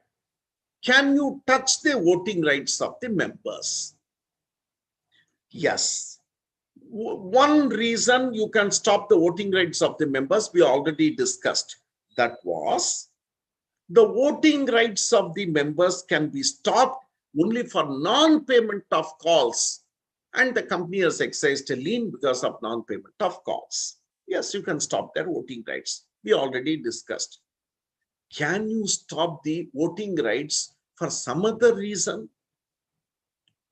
can you touch the voting rights of the members? Yes. One reason you can stop the voting rights of the members, we already discussed. That was, the voting rights of the members can be stopped only for non-payment of calls. And the company has exercised a lien because of non-payment of calls. Yes, you can stop their voting rights. We already discussed. Can you stop the voting rights for some other reason?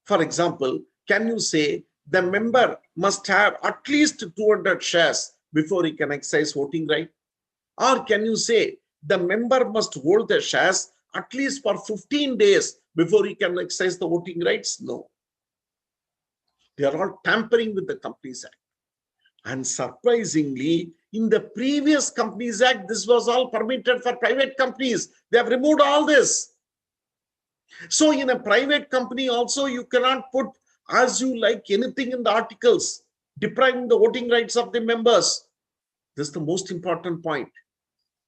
For example, can you say the member must have at least 200 shares before he can exercise voting right? Or can you say the member must hold the shares at least for 15 days before he can exercise the voting rights? No. They are all tampering with the Companies Act. And surprisingly, in the previous Companies Act, this was all permitted for private companies. They have removed all this. So in a private company also, you cannot put as you like anything in the articles, depriving the voting rights of the members. This is the most important point.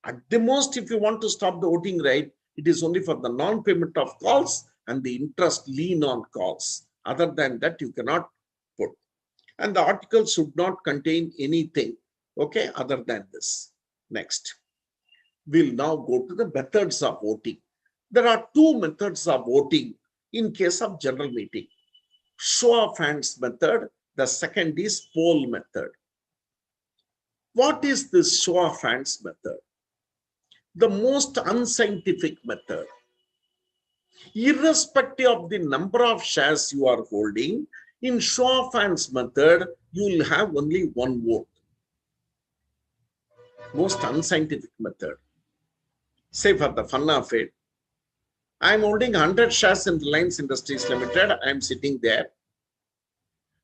At the most, if you want to stop the voting right, it is only for the non-payment of calls and the interest lien on calls. Other than that, you cannot put. And the article should not contain anything, okay, other than this. Next, we'll now go to the methods of voting. There are two methods of voting in case of general meeting. Show of hands method. The second is poll method. What is this show of hands method? The most unscientific method. Irrespective of the number of shares you are holding, in show of hands method, you will have only one vote. Most unscientific method. Say for the fun of it, I am holding 100 shares in Reliance Industries Limited. I am sitting there.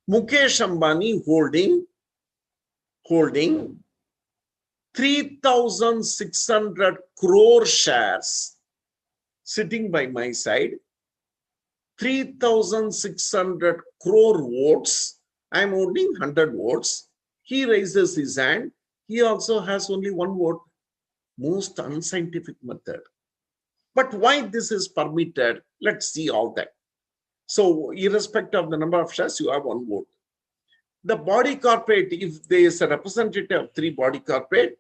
Mukesh Ambani holding 3,600 crore shares sitting by my side. 3,600 crore votes. I am holding 100 votes. He raises his hand. He also has only one vote. Most unscientific method. But why this is permitted? Let's see all that. So, irrespective of the number of shares, you have one vote. The body corporate, if there is a representative of 3 body corporate,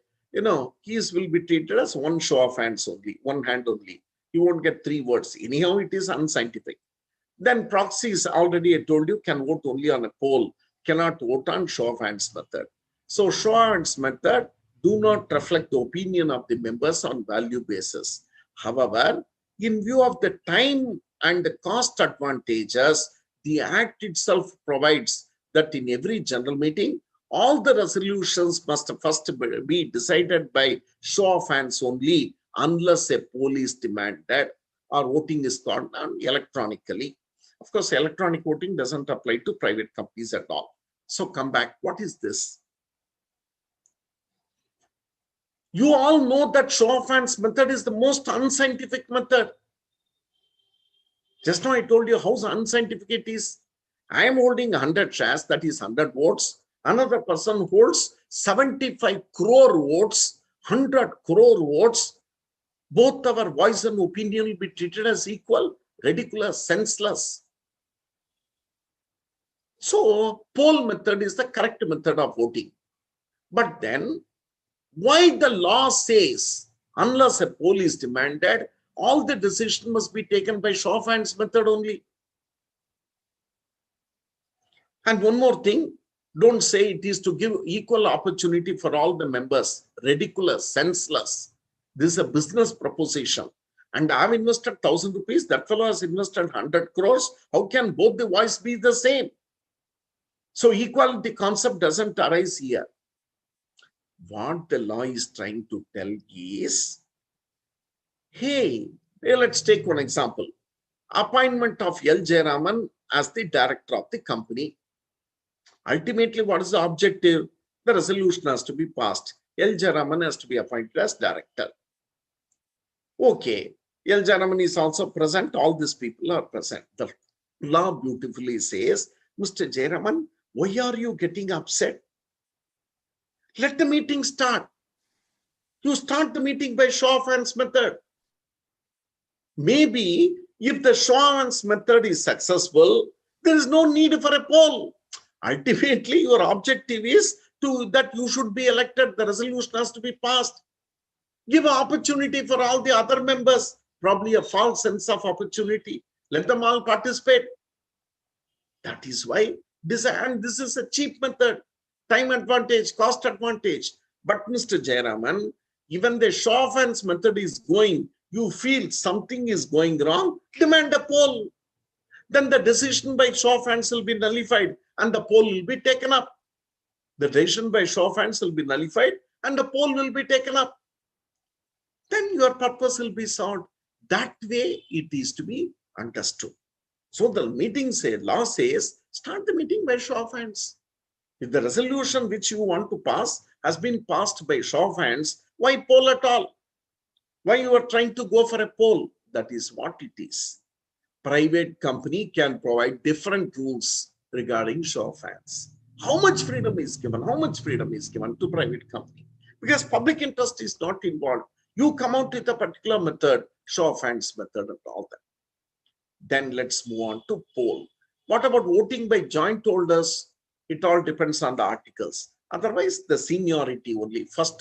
keys will be treated as one show of hands only, one hand only. You won't get 3 words. Anyhow, it is unscientific. Then proxies, already I told you, can vote only on a poll, cannot vote on show of hands method. So show of hands method do not reflect the opinion of the members on value basis. However, in view of the time and the cost advantages, the Act itself provides that in every general meeting, all the resolutions must first be decided by show of hands only, unless a poll is demanded or voting is done electronically. Of course, electronic voting doesn't apply to private companies at all. So come back. What is this? You all know that show of hands method is the most unscientific method. Just now I told you how unscientific it is. I am holding 100 shares, that is 100 votes. Another person holds 75 crore votes, 100 crore votes. Both our voice and opinion will be treated as equal, ridiculous, senseless. So, poll method is the correct method of voting. But then, why the law says, unless a poll is demanded, all the decision must be taken by show of hands method only? And one more thing, don't say it is to give equal opportunity for all the members. Ridiculous, senseless. This is a business proposition. And I've invested 1,000 rupees, that fellow has invested 100 crores. How can both the voice be the same? So equality concept doesn't arise here. What the law is trying to tell is, hey, let's take one example. Appointment of L. Jayaraman as the director of the company. Ultimately, what is the objective? The resolution has to be passed. L. Jayaraman has to be appointed as director. Okay, L. Jayaraman is also present. All these people are present. The law beautifully says, Mr. Jayaraman, why are you getting upset? Let the meeting start. You start the meeting by show of hands method. Maybe if the show of hands method is successful, there is no need for a poll. Ultimately, your objective is that you should be elected. The resolution has to be passed. Give an opportunity for all the other members. Probably a false sense of opportunity. Let them all participate. That is why this is a cheap method. Time advantage, cost advantage. But Mr. Jayaraman, even the show of hands method is going, you feel something is going wrong, demand a poll. Then the decision by show of hands will be nullified and the poll will be taken up. The decision by show of hands will be nullified and the poll will be taken up. Then your purpose will be solved. That way it is to be understood. So the law says, start the meeting by show of hands. If the resolution which you want to pass has been passed by show of hands, why poll at all? Why you are trying to go for a poll? That is what it is. Private company can provide different rules regarding show of hands. How much freedom is given? How much freedom is given to private company? Because public interest is not involved. You come out with a particular method, show of hands method and all that. Then let's move on to poll. What about voting by joint holders? It all depends on the articles. Otherwise, the seniority only, first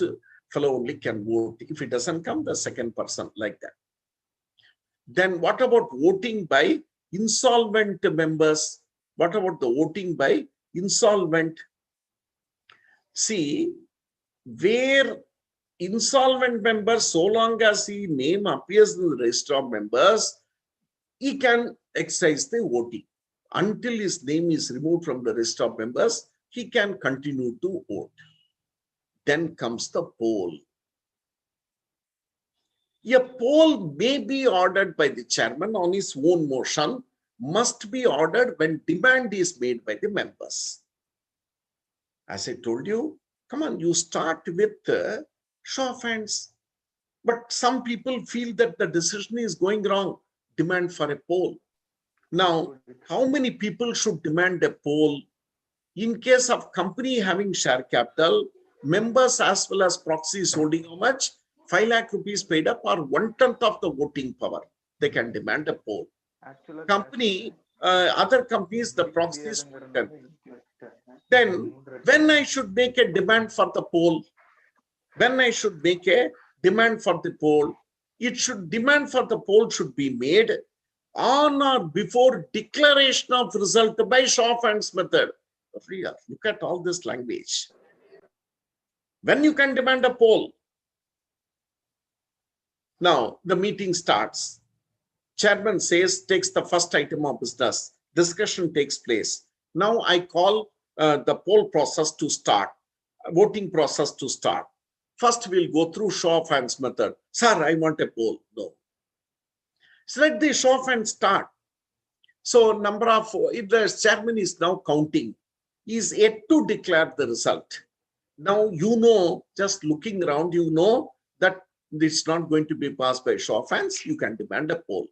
fellow only can vote. If it doesn't come, the second person, like that. Then what about voting by insolvent members? What about the voting by insolvent? See, where insolvent members, so long as his name appears in the register of members, he can exercise the voting. Until his name is removed from the register of members, he can continue to vote. Then comes the poll. A poll may be ordered by the chairman on his own motion, must be ordered when demand is made by the members. As I told you, come on, you start with show of hands. But some people feel that the decision is going wrong. Demand for a poll. Now, how many people should demand a poll? In case of company having share capital, members as well as proxies holding how much? 5 lakh rupees paid up or 1/10 of the voting power. They can demand a poll. Company, other companies, the proxies 1/10. Then when I should make a demand for the poll, when I should make a demand for the poll, demand for the poll should be made on or before declaration of result by show of hands method. Look at all this language. When you can demand a poll? Now the meeting starts. Chairman says, takes the first item of business. Discussion takes place. Now I call the poll process to start, voting process to start. First, we'll go through show of hands method. Sir, I want a poll. No. So let the show of hands start. So if the chairman is now counting, he is yet to declare the result. Now, just looking around, that it's not going to be passed by show of hands. You can demand a poll.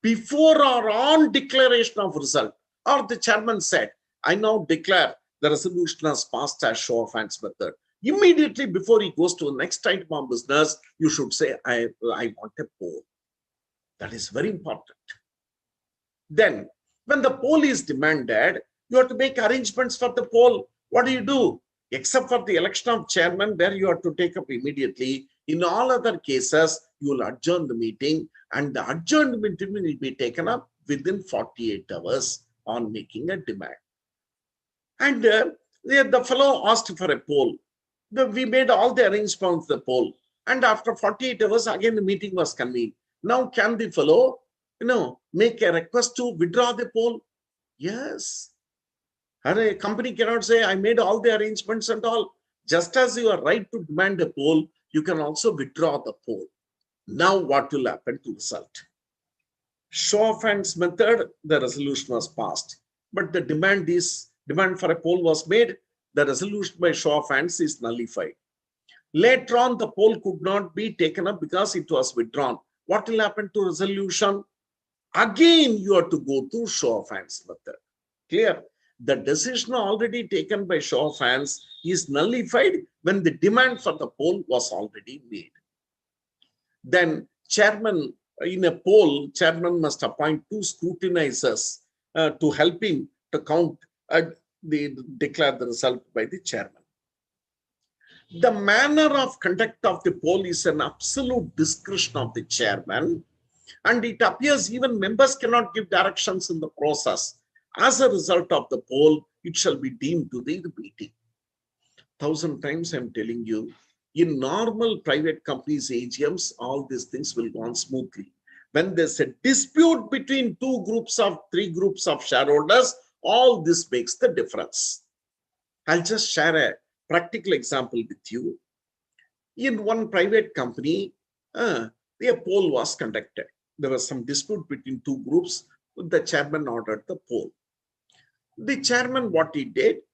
Before or on declaration of result, or the chairman said, I now declare the resolution as passed as show of hands method. Immediately before he goes to the next item of business, you should say, I want a poll. That is very important. Then, when the poll is demanded, you have to make arrangements for the poll. What do? Except for the election of chairman, where you have to take up immediately. In all other cases, you will adjourn the meeting, and the adjourned meeting will be taken up within 48 hours on making a demand. And the fellow asked for a poll. We made all the arrangements for the poll. And after 48 hours, again, the meeting was convened. Now, can the fellow, make a request to withdraw the poll? Yes. And a company cannot say, I made all the arrangements and all. Just as you are right to demand a poll, you can also withdraw the poll. Now, what will happen to result? Show of hands method, the resolution was passed. But the demand for a poll was made. The resolution by show of hands is nullified. Later on, the poll could not be taken up because it was withdrawn. What will happen to resolution? Again, you have to go through show of hands method. Clear? The decision already taken by show of hands is nullified when the demand for the poll was already made. Then chairman, in a poll, chairman must appoint 2 scrutinizers to help him to count, declare the result by the chairman. The manner of conduct of the poll is an absolute discretion of the chairman, and it appears even members cannot give directions in the process. As a result of the poll, it shall be deemed to be the meeting. 1,000 times I'm telling you, in normal private companies, AGMs, all these things will go on smoothly. When there's a dispute between 3 groups of shareholders, all this makes the difference. I'll just share a practical example with you. In one private company, a poll was conducted. There was some dispute between 2 groups. The chairman ordered the poll. The chairman, what he did,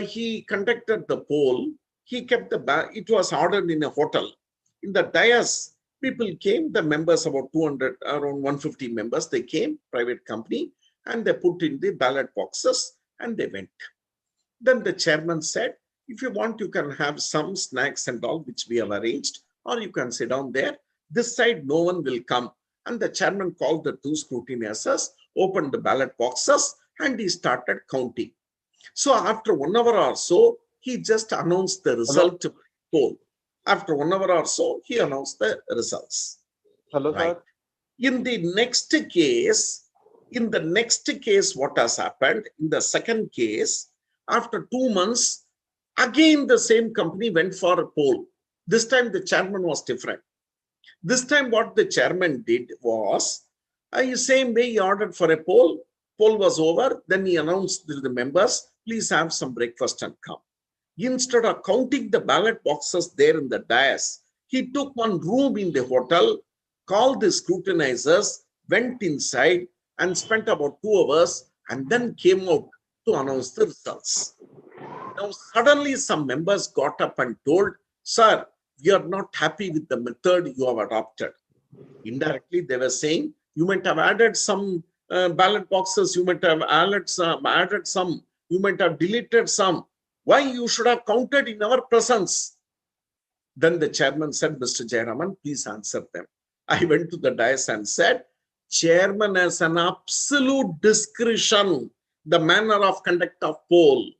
he conducted the poll. He kept it was ordered in a hotel. In the dais, people came, the members, about 200, around 150 members, they came, private company, and they put in the ballot boxes and they went. Then the chairman said, if you want, you can have some snacks and all, which we have arranged, or you can sit down there. This side, no one will come. And the chairman called the 2 scrutinizers, opened the ballot boxes, and he started counting. So after 1 hour or so, he just announced the result of the poll. After 1 hour or so, he announced the results. Hello, right. sir. In the next case, what has happened? In the second case, after 2 months, again the same company went for a poll. This time the chairman was different. This time what the chairman did was, same way he ordered for a poll was over, then he announced to the members, please have some breakfast and come. Instead of counting the ballot boxes there in the dais, he took one room in the hotel, called the scrutinizers, went inside and spent about 2 hours and then came out to announce the results. Now, suddenly some members got up and told, sir, we are not happy with the method you have adopted. Indirectly, they were saying, you might have added some ballot boxes, you might have added some, you might have deleted some. Why you should have counted in our presence? Then the chairman said, Mr. Jayaraman, please answer them. I went to the dais and said, chairman has an absolute discretion, the manner of conduct of poll.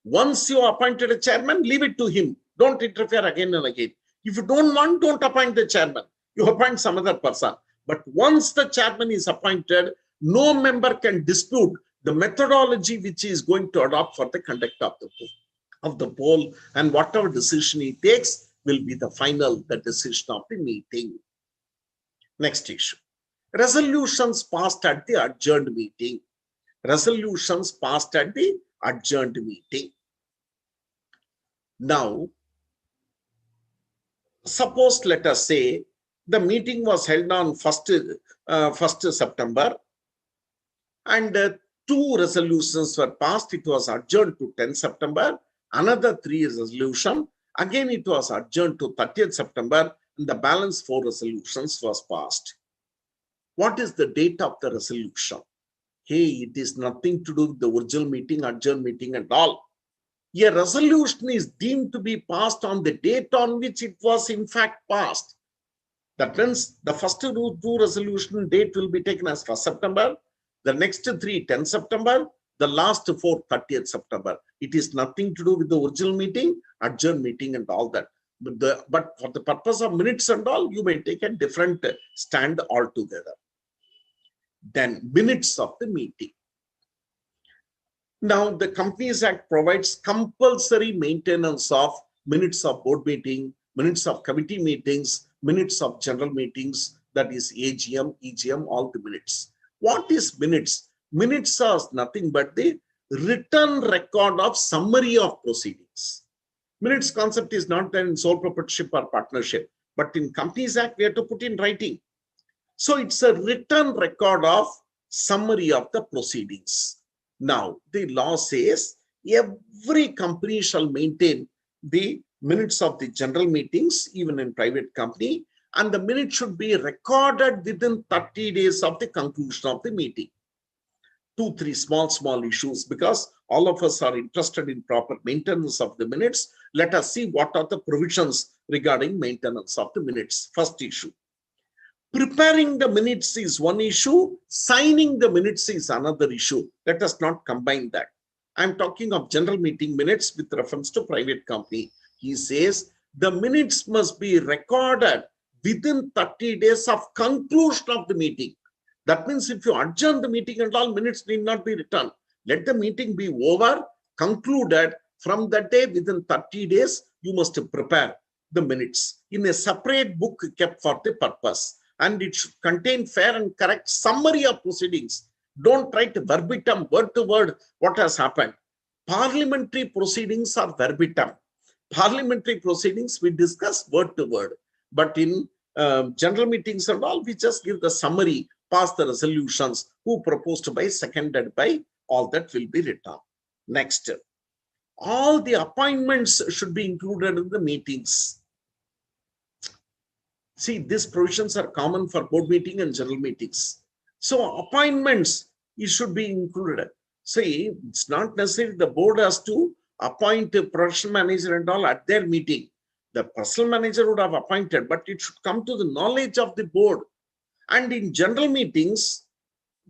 Once you appointed a chairman, leave it to him. Don't interfere again and again. If you don't want, don't appoint the chairman. You appoint some other person. But once the chairman is appointed, no member can dispute the methodology which he is going to adopt for the conduct of the poll, and whatever decision he takes will be the final decision of the meeting. Next issue. Resolutions passed at the adjourned meeting. Resolutions passed at the adjourned meeting. Now, suppose, let us say, the meeting was held on 1st September and 2 resolutions were passed. It was adjourned to 10th September. Another 3 resolution. Again, it was adjourned to 30th September and the balance 4 resolutions was passed. What is the date of the resolution? Hey, it is nothing to do with the original meeting, adjourned meeting and all. A resolution is deemed to be passed on the date on which it was in fact passed. That means the first 2 resolution date will be taken as 1st September, the next 3 10th September, the last 4 30th September. It is nothing to do with the original meeting, adjourned meeting and all that. But for the purpose of minutes and all, you may take a different stand altogether. Then minutes of the meeting. Now, the Companies Act provides compulsory maintenance of minutes of board meeting, minutes of committee meetings, minutes of general meetings, that is AGM, EGM, all the minutes. What is minutes? Minutes are nothing but the written record of summary of proceedings. Minutes concept is not there in sole proprietorship or partnership, but in Companies Act, we have to put in writing. So it's a written record of summary of the proceedings. Now, the law says every company shall maintain the minutes of the general meetings, even in private company, and the minutes should be recorded within 30 days of the conclusion of the meeting. 2-3 small issues, because all of us are interested in proper maintenance of the minutes. Let us see what are the provisions regarding maintenance of the minutes. First issue. Preparing the minutes is one issue, signing the minutes is another issue. Let us not combine that. I'm talking of general meeting minutes with reference to private company. He says the minutes must be recorded within 30 days of conclusion of the meeting. That means if you adjourn the meeting and all, minutes need not be written. Let the meeting be over, concluded. From that day, within 30 days, you must prepare the minutes in a separate book kept for the purpose. And it should contain fair and correct summary of proceedings. Don't write verbatim, word to word, what has happened. Parliamentary proceedings are verbatim. Parliamentary proceedings we discuss word to word. But in general meetings and all, we just give the summary, pass the resolutions, who proposed by, seconded by, all that will be written. Next, all the appointments should be included in the meetings. See, these provisions are common for board meeting and general meetings. So appointments, it should be included. See, it's not necessary the board has to appoint a production manager and all at their meeting. The personal manager would have appointed, but it should come to the knowledge of the board. And in general meetings,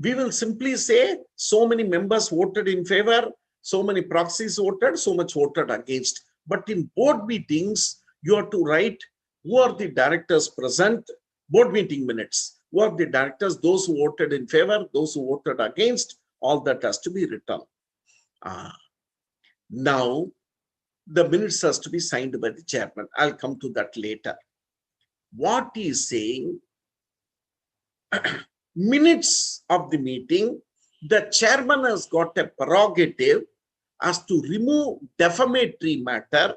we will simply say so many members voted in favor, so many proxies voted, so much voted against. But in board meetings, you have to write who are the directors present, board meeting minutes. Who are the directors, those who voted in favor, those who voted against, all that has to be written. Now, the minutes has to be signed by the chairman. I'll come to that later. What he is saying, minutes of the meeting, the chairman has got a prerogative as to remove defamatory matter,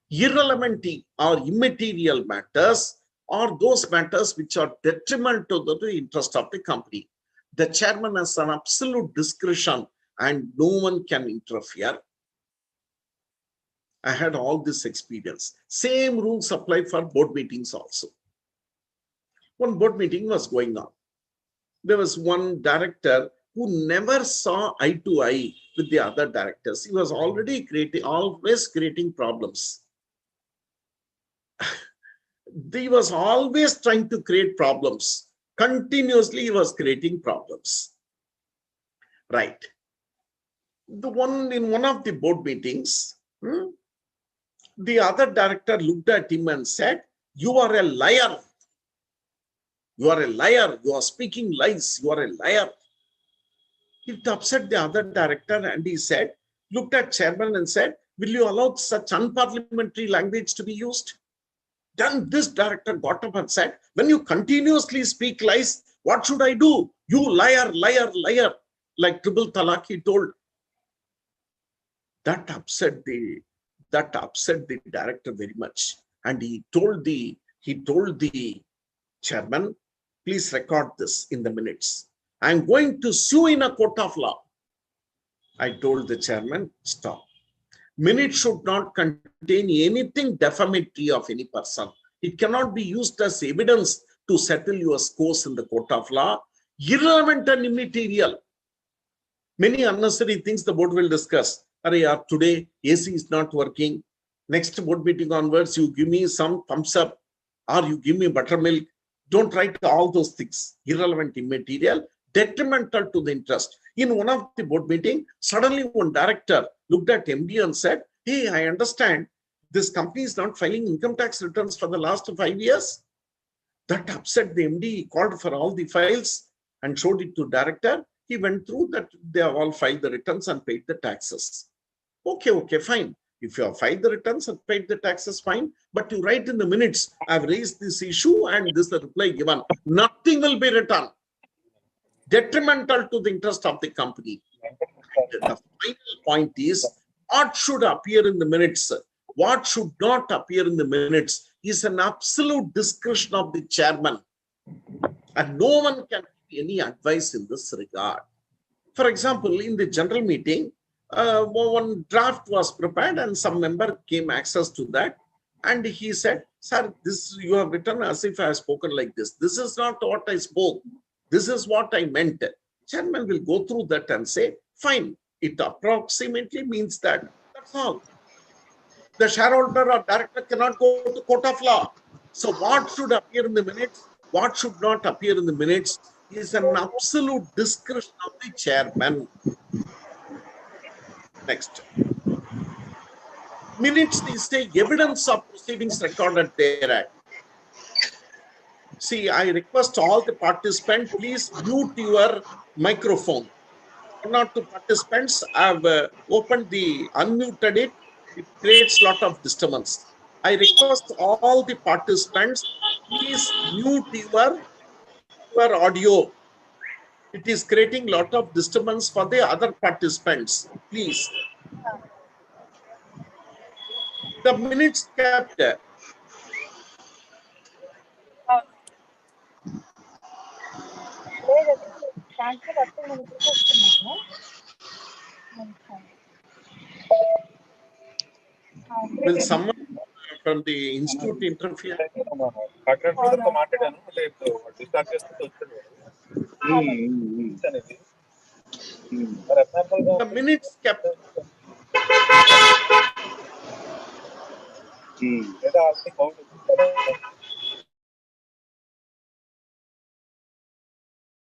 irrelevant or immaterial matters, or those matters which are detrimental to the interest of the company. The chairman has an absolute discretion and no one can interfere. I had all this experience. Same rules apply for board meetings also. One board meeting was going on. There was one director who never saw eye to eye with the other directors. He was always creating problems. He was always trying to create problems. Continuously, he was creating problems. Right. In one of the board meetings, the other director looked at him and said, "You are a liar. You are a liar. You are speaking lies. You are a liar." It upset the other director and he said, looked at chairman and said, "Will you allow such unparliamentary language to be used?" Then this director got up and said, "When you continuously speak lies, what should I do? You liar, liar, liar." Like triple talaq, he told. That upset the director very much. And he told the chairman, "Please record this in the minutes. I'm going to sue in a court of law." I told the chairman, "Stop. Minutes should not contain anything defamatory of any person. It cannot be used as evidence to settle your scores in the court of law. Irrelevant and immaterial. Many unnecessary things the board will discuss. Today AC is not working. Next board meeting onwards, you give me some thumbs up or you give me buttermilk. Don't write all those things. Irrelevant, immaterial, detrimental to the interest." In one of the board meeting, suddenly one director looked at MD and said, "Hey, I understand this company is not filing income tax returns for the last 5 years." That upset the MD. He called for all the files and showed it to director. He went through that. They have all filed the returns and paid the taxes. Okay, fine. If you have filed the returns and paid the taxes, fine. But you write in the minutes, "I've raised this issue and this is the reply given." Nothing will be written. Detrimental to the interest of the company. The final point is, what should appear in the minutes, what should not appear in the minutes is an absolute discretion of the chairman. And no one can give any advice in this regard. For example, in the general meeting, one draft was prepared and some member came access to that. And he said, "Sir, this you have written as if I have spoken like this. This is not what I spoke. This is what I meant." Chairman will go through that and say, "Fine, it approximately means that." That's all. The shareholder or director cannot go to court of law. So what should appear in the minutes, what should not appear in the minutes is an absolute discretion of the chairman. Next. Minutes, they say evidence of proceedings recorded thereat. See, I request all the participants, please mute your microphone. One or two participants have unmuted it. It creates a lot of disturbance. I request all the participants, please mute your audio. It is creating a lot of disturbance for the other participants. Please. The minutes kept. Will someone from the institute interfere? The minutes kept.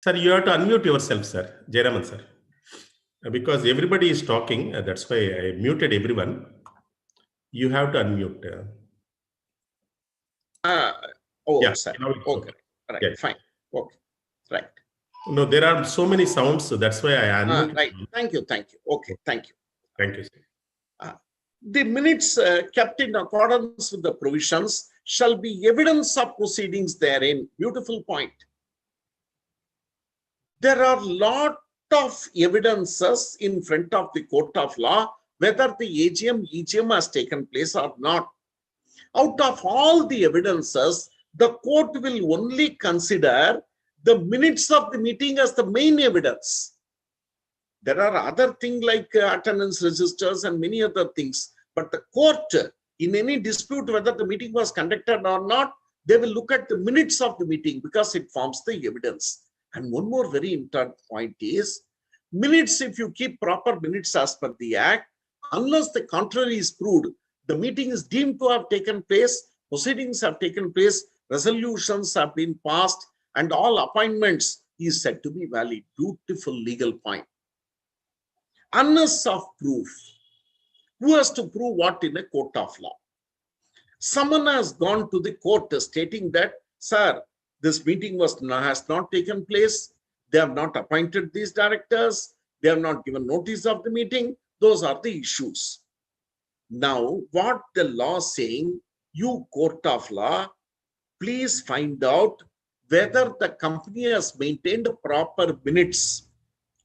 Sir, you have to unmute yourself, sir. Jayaraman, sir. Because everybody is talking, that's why I muted everyone. You have to unmute. Yeah, sir. Okay. Okay. Right. Yeah. Fine. Okay. Right. No, there are so many sounds, so that's why I unmuted. Right. Thank you. Okay. Thank you. Thank you, sir. The minutes kept in accordance with the provisions shall be evidence of proceedings therein. Beautiful point. There are lot of evidences in front of the court of law whether the AGM, EGM has taken place or not. Out of all the evidences, the court will only consider the minutes of the meeting as the main evidence. There are other things like attendance registers and many other things, but the court, in any dispute whether the meeting was conducted or not, they will look at the minutes of the meeting because it forms the evidence. And one more very important point is, minutes, if you keep proper minutes as per the Act, unless the contrary is proved, the meeting is deemed to have taken place, proceedings have taken place, resolutions have been passed, and all appointments is said to be valid. Beautiful legal point. Unless of proof. Who has to prove what in a court of law? Someone has gone to the court stating that, sir, this meeting has not taken place. They have not appointed these directors. They have not given notice of the meeting. Those are the issues. Now, what the law saying, you court of law, please find out whether the company has maintained proper minutes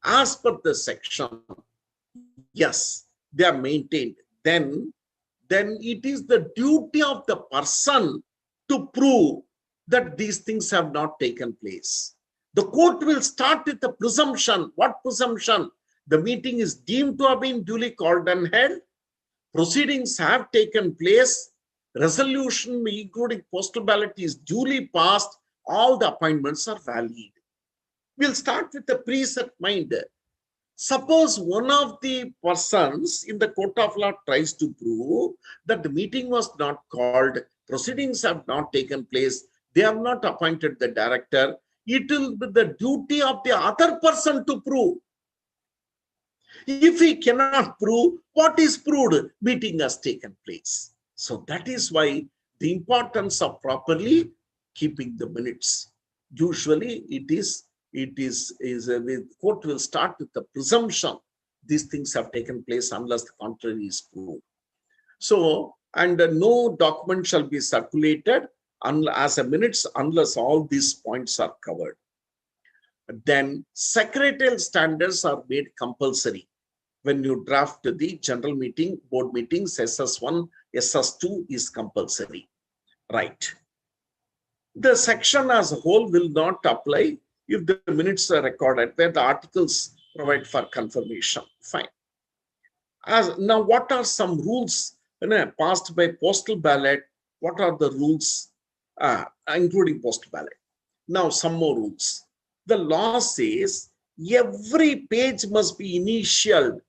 as per the section. Yes, they are maintained. Then it is the duty of the person to prove that these things have not taken place. The court will start with the presumption. What presumption? The meeting is deemed to have been duly called and held. Proceedings have taken place. Resolution, including postal ballot, is duly passed. All the appointments are valid. We'll start with the preset mind. Suppose one of the persons in the court of law tries to prove that the meeting was not called, proceedings have not taken place, they have not appointed the director, it will be the duty of the other person to prove. If he cannot prove, what is proved? Meeting has taken place. So that is why the importance of properly keeping the minutes. Usually the court will start with the presumption these things have taken place unless the contrary is proved. So, and no document shall be circulated as a minutes unless all these points are covered. Then secretarial standards are made compulsory when you draft the general meeting, board meetings, SS1, SS2 is compulsory. Right. The section as a whole will not apply if the minutes are recorded, where the articles provide for confirmation. Fine. Now, what are some rules passed by postal ballot? What are the rules, including postal ballot? Now, some more rules. The law says every page must be initialed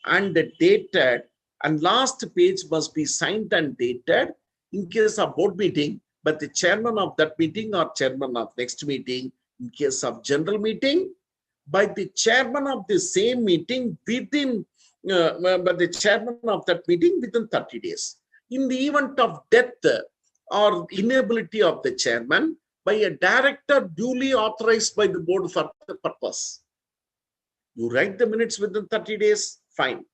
and dated, and last page must be signed and dated in case of board meeting, but the chairman of that meeting or chairman of next meeting. In case of general meeting, by the chairman of the same meeting within, by the chairman of that meeting within 30 days. In the event of death or inability of the chairman, by a director duly authorized by the board for the purpose. You write the minutes within 30 days, fine.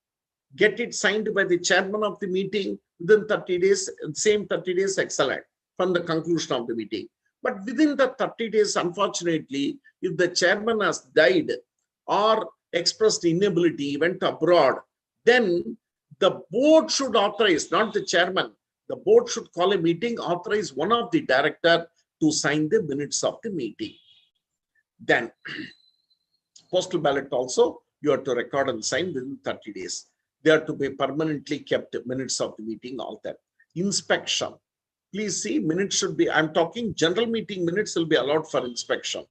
Get it signed by the chairman of the meeting within 30 days, same 30 days, excellent, from the conclusion of the meeting. But within the 30 days, unfortunately, if the chairman has died or expressed inability, went abroad, then the board should authorize, not the chairman. The board should call a meeting, authorize one of the director to sign the minutes of the meeting. Then, postal ballot also, you have to record and sign within 30 days. They are to be permanently kept, minutes of the meeting, all that. Inspection. Please see, minutes should be, I'm talking general meeting minutes will be allowed for inspection.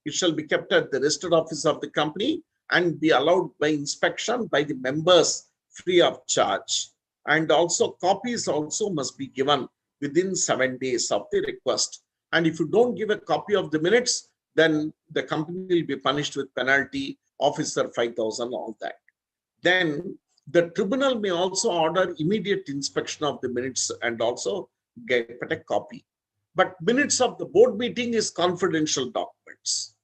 It shall be kept at the registered office of the company and be allowed by inspection by the members free of charge. And also copies also must be given within 7 days of the request. And if you don't give a copy of the minutes, then the company will be punished with penalty, officer 5,000, all that. Then the tribunal may also order immediate inspection of the minutes and also get a copy. But minutes of the board meeting is confidential documents.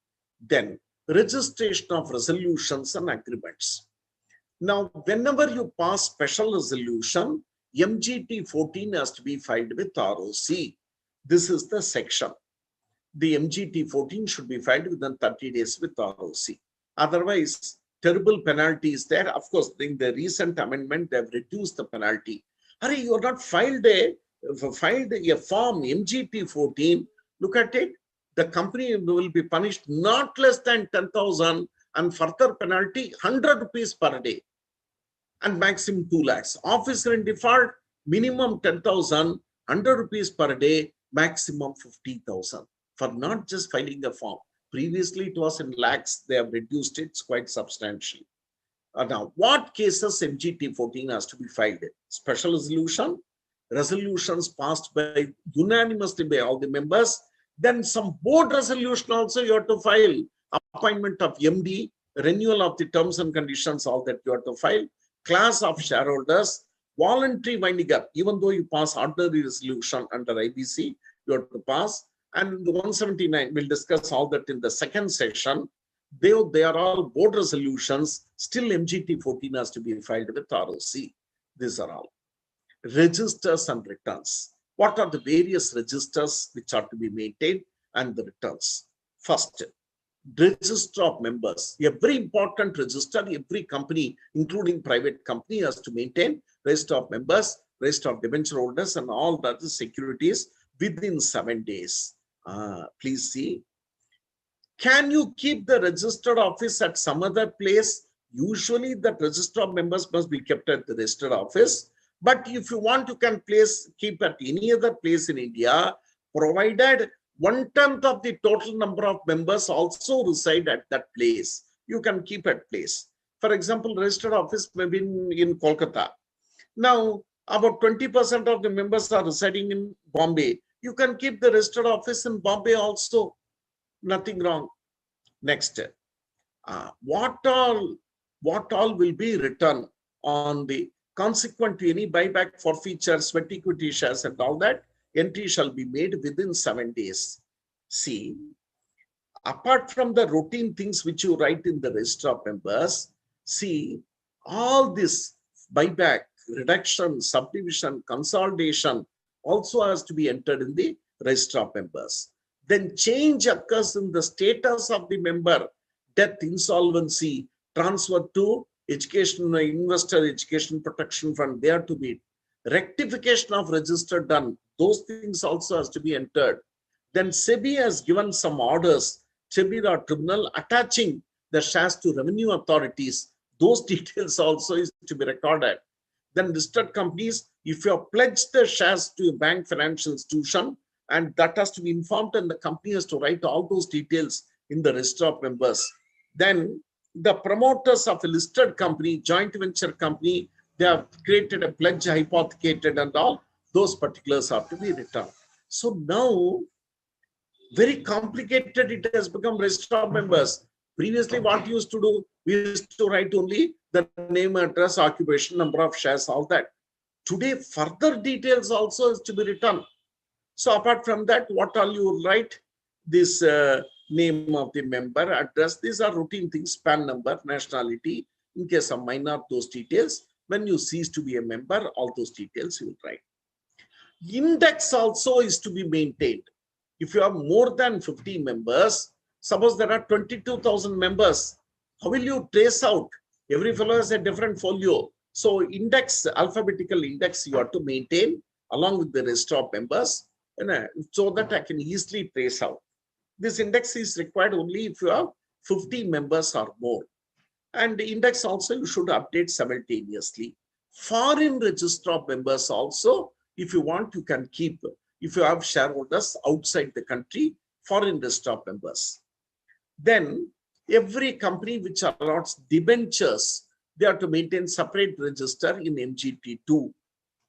Then registration of resolutions and agreements. Now, whenever you pass special resolution, MGT 14 has to be filed with ROC. This is the section. The MGT 14 should be filed within 30 days with ROC. Otherwise, terrible penalties there. Of course, in the recent amendment, they've reduced the penalty. Hurry, you are not filed a form MGT 14. Look at it. The company will be punished not less than 10,000 and further penalty 100 rupees per day and maximum 2 lakhs. Officer in default, minimum 10,000, 100 rupees per day, maximum 50,000 for not just filing a form. Previously, it was in lakhs. They have reduced it quite substantially. Now, what cases MGT 14 has to be filed? Special resolution, resolutions passed by unanimously by all the members. Then some board resolution also you have to file. Appointment of MD, renewal of the terms and conditions, all that you have to file. Class of shareholders, voluntary winding up. Even though you pass ordinary resolution under IBC, you have to pass. And the 179, we'll discuss all that in the second session. They are all board resolutions. Still, MGT 14 has to be filed with ROC. These are all. Registers and returns. What are the various registers which are to be maintained and the returns? First, register of members. A very important register. Every company, including private company, has to maintain register of members, register of debenture holders, and all the other securities within 7 days. Please see. Can you keep the registered office at some other place? Usually, the register of members must be kept at the registered office. But if you want, you can keep at any other place in India, provided 1/10 of the total number of members also reside at that place. You can keep at place. For example, registered office may be in Kolkata. Now, about 20% of the members are residing in Bombay. You can keep the registered office in Bombay also. Nothing wrong. Next, what all will be returned on the consequent to any buyback, forfeiture, sweat equity shares, and all that? Entry shall be made within 7 days. See, apart from the routine things which you write in the register of members, see, all this buyback, reduction, subdivision, consolidation also has to be entered in the register of members. Then change occurs in the status of the member, death, insolvency, transfer to education, investor education protection fund, they are to be. Rectification of register done, those things also has to be entered. Then SEBI has given some orders, SEBI or tribunal, attaching the shares to revenue authorities. Those details also is to be recorded. Then listed companies, if you have pledged the shares to a bank, financial institution, and that has to be informed, and the company has to write all those details in the register of members. Then the promoters of a listed company, joint venture company, they have created a pledge, hypothecated, and all those particulars have to be written. So now, very complicated it has become register of members. Previously, what we used to do, we used to write only the name, address, occupation, number of shares, all that. Today, further details also is to be written. So apart from that, what all you write? This name of the member, address, these are routine things, PAN number, nationality. In case of minor, those details. When you cease to be a member, all those details you will write. Index also is to be maintained. If you have more than 50 members, suppose there are 22,000 members, how will you trace out? Every fellow has a different folio. So index, alphabetical index you have to maintain along with the register of members, so that I can easily trace out. This index is required only if you have 50 members or more. And the index also you should update simultaneously. Foreign register of members also, if you want, you can keep. If you have shareholders outside the country, foreign register of members. Then every company which allots debentures, they have to maintain separate register in MGT2.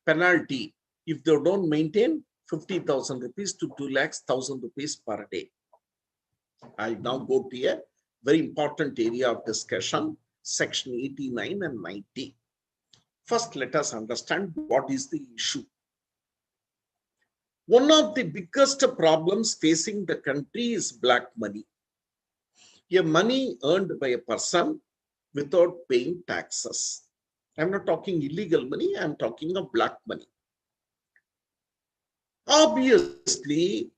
Penalty, if they don't maintain, 50,000 rupees to 2,00,000 rupees per day. I'll now go to a very important area of discussion, section 89 and 90. First, let us understand what is the issue. One of the biggest problems facing the country is black money. A money earned by a person without paying taxes. I'm not talking illegal money, I'm talking of black money. Obviously,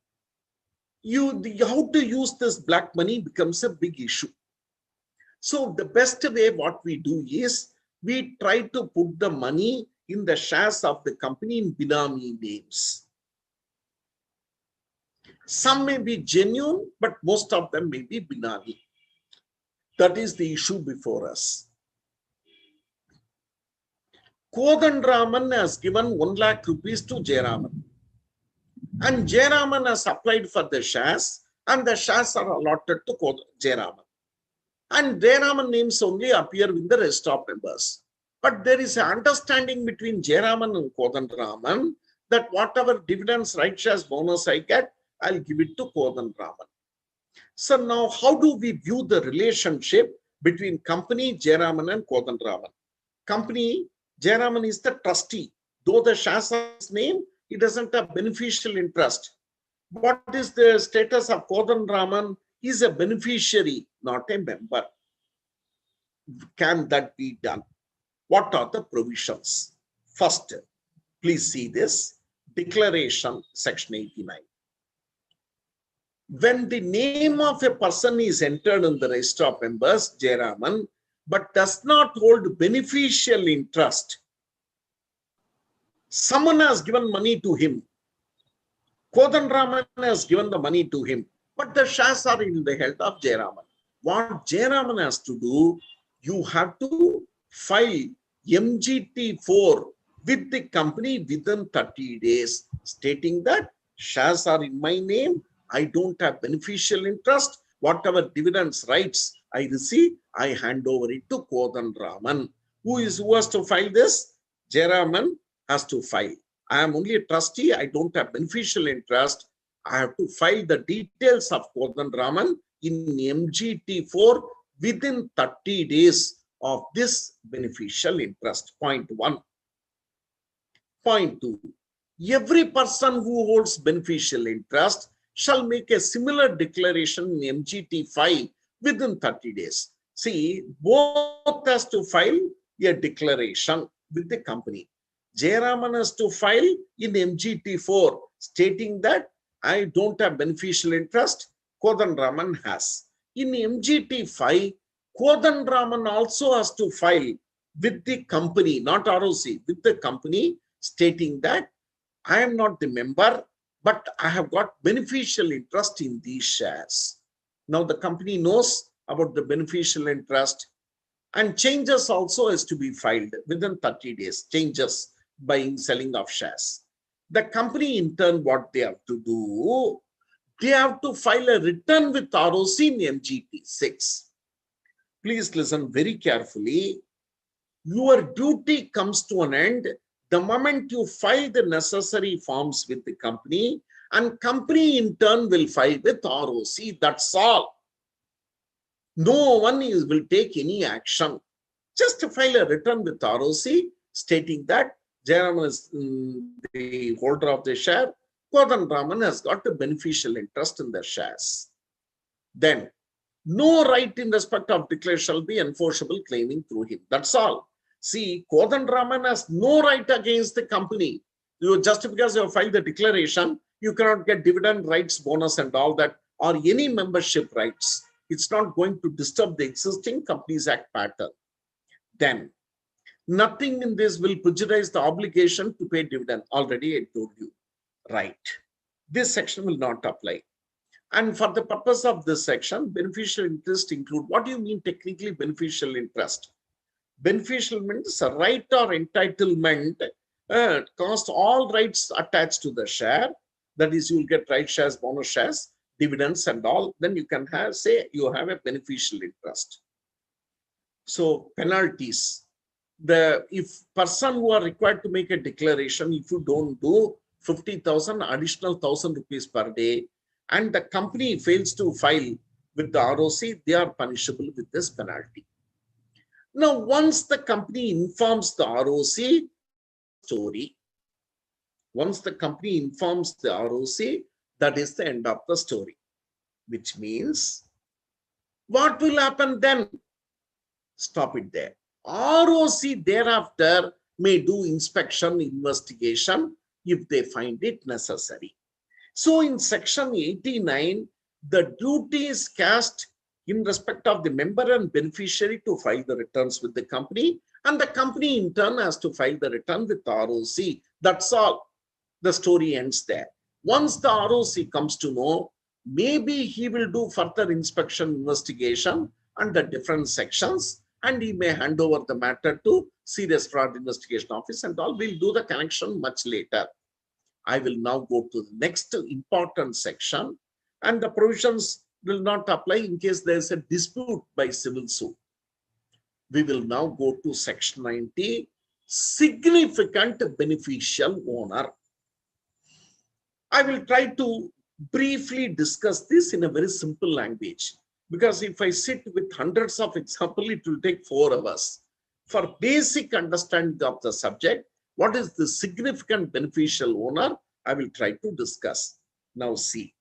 how to use this black money becomes a big issue. So the best way what we do is we try to put the money in the shares of the company in Binami names. Some may be genuine, but most of them may be Binami. That is the issue before us. Kodanraman has given 1 lakh rupees to Jayaraman. And Jayaraman has applied for the shares, and the shares are allotted to Jayaraman. And Jayaraman names only appear with the rest of members. But there is an understanding between Jayaraman and Kodanraman that whatever dividends, right shares, bonus I get, I'll give it to Kodanraman. So now how do we view the relationship between company, Jayaraman and Kodanraman? Company, Jayaraman is the trustee. Though the shares are his name, he doesn't have beneficial interest. What is the status of Kodanraman? He is a beneficiary, not a member. Can that be done? What are the provisions? First, please see this declaration, section 89. When the name of a person is entered in the register of members, Jayaraman, but does not hold beneficial interest, someone has given money to him. Kodanraman has given the money to him, but the shares are in the health of Jayaraman. What Jayaraman has to do, you have to file MGT4 with the company within 30 days, stating that shares are in my name, I don't have beneficial interest, whatever dividends rights I receive, I hand over it to Kodanraman. Who has to file this? Jayaraman has to file. I am only a trustee, I don't have beneficial interest. I have to file the details of Kodanraman in MGT4 within 30 days of this beneficial interest. Point 1. Point 2. Every person who holds beneficial interest shall make a similar declaration in MGT5 within 30 days. See, both has to file a declaration with the company. Jayaraman has to file in MGT4 stating that I don't have beneficial interest. Kodanraman has. In MGT5, Kodanraman also has to file with the company, not ROC, with the company stating that I am not the member, but I have got beneficial interest in these shares. Now the company knows about the beneficial interest, and changes also has to be filed within 30 days, changes, buying, selling of shares. The company in turn, what they have to do, they have to file a return with ROC in MGT6. Please listen very carefully. Your duty comes to an end the moment you file the necessary forms with the company, and company in turn will file with ROC. That's all. No one will take any action. Just to file a return with ROC stating that Jayaraman is the holder of the share, Kodanraman has got a beneficial interest in the shares. Then, no right in respect of declaration shall be enforceable claiming through him. That's all. See, Kodanraman has no right against the company. Just because you have filed the declaration, you cannot get dividend rights, bonus and all that, or any membership rights. It's not going to disturb the existing Companies Act pattern. Then, nothing in this will prejudice the obligation to pay dividend. Already I told you. Right. This section will not apply. And for the purpose of this section, beneficial interest include, what do you mean technically beneficial interest? Beneficial means a right or entitlement, cost all rights attached to the share. That is, you will get right shares, bonus shares, dividends and all. Then you can have, say, you have a beneficial interest. So penalties. If person who are required to make a declaration, if you don't do 50,000 additional 1,000 rupees per day, and the company fails to file with the ROC, they are punishable with this penalty. Now, once the company informs the ROC story, once the company informs the ROC, that is the end of the story. Which means, what will happen then? Stop it there. ROC thereafter may do inspection, investigation if they find it necessary. So in section 89, the duty is cast in respect of the member and beneficiary to file the returns with the company, and the company in turn has to file the return with ROC. That's all. The story ends there. Once the ROC comes to know, maybe he will do further inspection investigation under different sections, and he may hand over the matter to Serious Fraud Investigation Office and all. We'll do the connection much later. I will now go to the next important section, and the provisions will not apply in case there is a dispute by civil suit. We will now go to section 90, significant beneficial owner. I will try to briefly discuss this in a very simple language, because if I sit with hundreds of examples, it will take 4 hours. For basic understanding of the subject, what is the significant beneficial owner, I will try to discuss. Now see.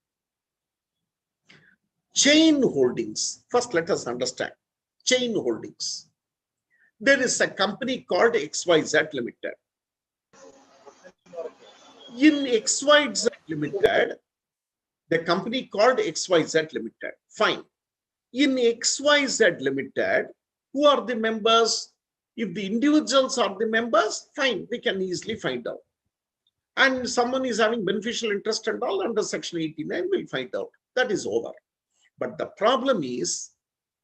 Chain holdings. First, let us understand. Chain holdings. There is a company called XYZ Limited. In XYZ Limited, the company called XYZ Limited. Fine. In XYZ Limited, who are the members? If the individuals are the members, fine, we can easily find out. And someone is having beneficial interest and all under section 89, we'll find out. That is over. But the problem is,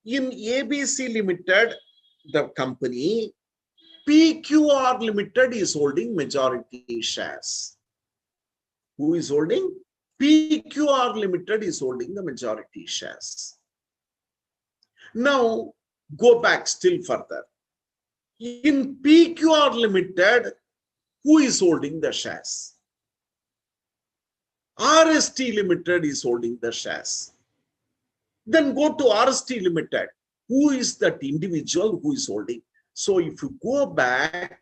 in ABC Limited, the company, PQR Limited is holding majority shares. Who is holding? PQR Limited is holding the majority shares. Now, go back still further. In PQR Limited, who is holding the shares? RST Limited is holding the shares. Then go to RST Limited. Who is that individual who is holding? So if you go back,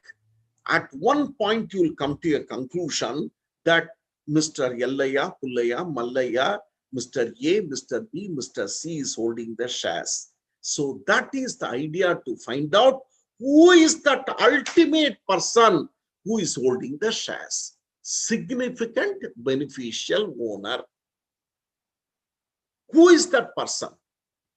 at one point you will come to a conclusion that Mr. Yellaya, Pullaya, Mallaya, Mr. A, Mr. B, Mr. C is holding the shares. So that is the idea, to find out who is that ultimate person who is holding the shares. Significant beneficial owner. Who is that person?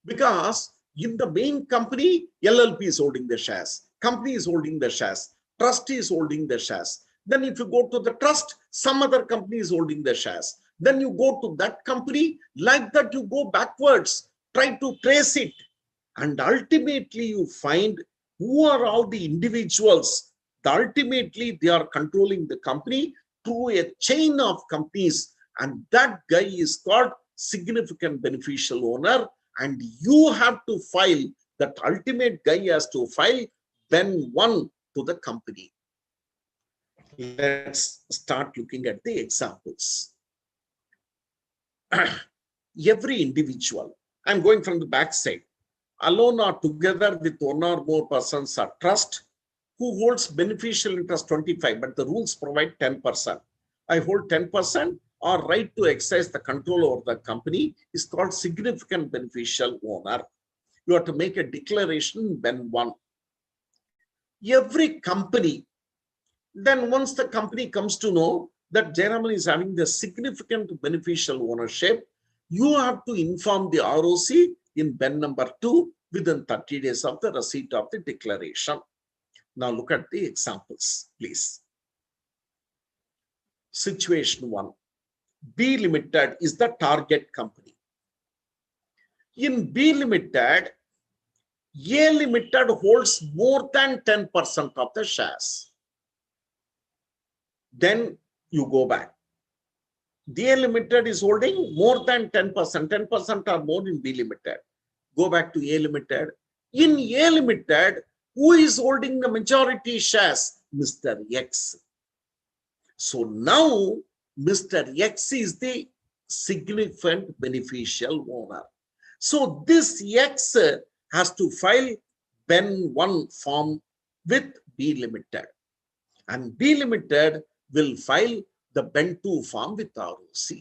Because in the main company, LLP is holding the shares, company is holding the shares, trustee is holding the shares. Then if you go to the trust, some other company is holding the shares. Then you go to that company, like that you go backwards, try to trace it. And ultimately you find who are all the individuals. Ultimately they are controlling the company through a chain of companies. And that guy is called significant beneficial owner. And you have to file, that ultimate guy has to file Ben 1 to the company. Let's start looking at the examples. Every individual, I'm going from the back side, alone or together with one or more persons are trust, who holds beneficial interest 25, but the rules provide 10%. I hold 10%, or right to exercise the control over the company is called significant beneficial owner. You have to make a declaration when 1. Every company, then once the company comes to know that Jayaraman is having the significant beneficial ownership, you have to inform the ROC in Ben number 2 within 30 days of the receipt of the declaration. Now look at the examples, please. Situation 1. B Limited is the target company. In B Limited, A Limited holds more than 10% of the shares. Then you go back. A Limited is holding more than 10%. 10% or more in B Limited. Go back to A Limited. In A Limited, who is holding the majority shares? Mr. X. So now Mr. X is the significant beneficial owner. So this X has to file Ben 1 form with B Limited. And B Limited will file the Ben 2 form with ROC.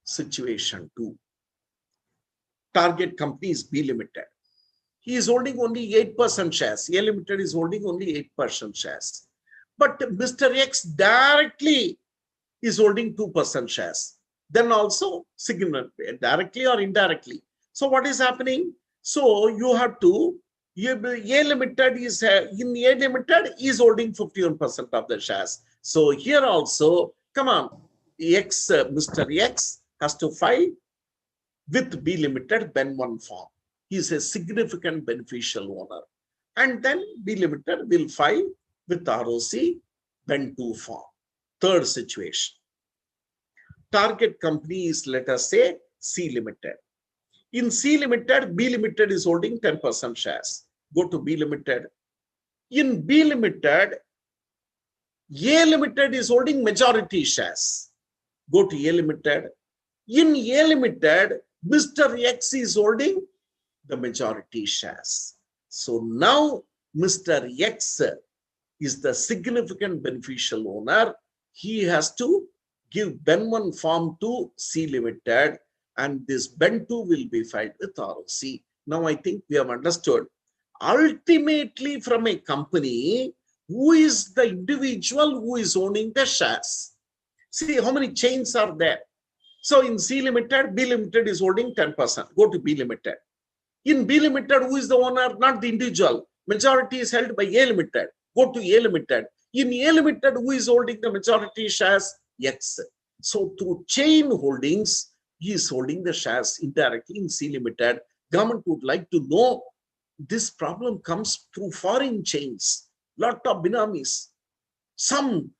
Situation 2. Target company is B Limited. He is holding only 8% shares. A Limited is holding only 8% shares. But Mr. X directly is holding 2% shares. Then also significantly, directly or indirectly. So what is happening? So you have to, A Limited is, in A Limited is holding 51% of the shares. So here also, come on, Mr. X has to file with B Limited Ben 1 form. He is a significant beneficial owner. And then B Limited will file with ROC Ben 2 form. Third situation. Target company is, let us say, C Limited. In C Limited, B Limited is holding 10% shares. Go to B Limited. In B Limited, A Limited is holding majority shares. Go to A Limited. In A Limited, Mr. X is holding the majority shares. So now Mr. X is the significant beneficial owner. He has to give Ben 1 form to C Limited, and this Ben 2 will be filed with ROC. Now I think we have understood. Ultimately, from a company, who is the individual who is owning the shares? See how many chains are there. So in C Limited, B Limited is holding 10%. Go to B Limited. In B Limited, who is the owner? Not the individual. Majority is held by A Limited. Go to A Limited. In A Limited, who is holding the majority shares? X. So through chain holdings, he is holding the shares indirectly in C Limited. Government would like to know, this problem comes through foreign chains, lot of binamis.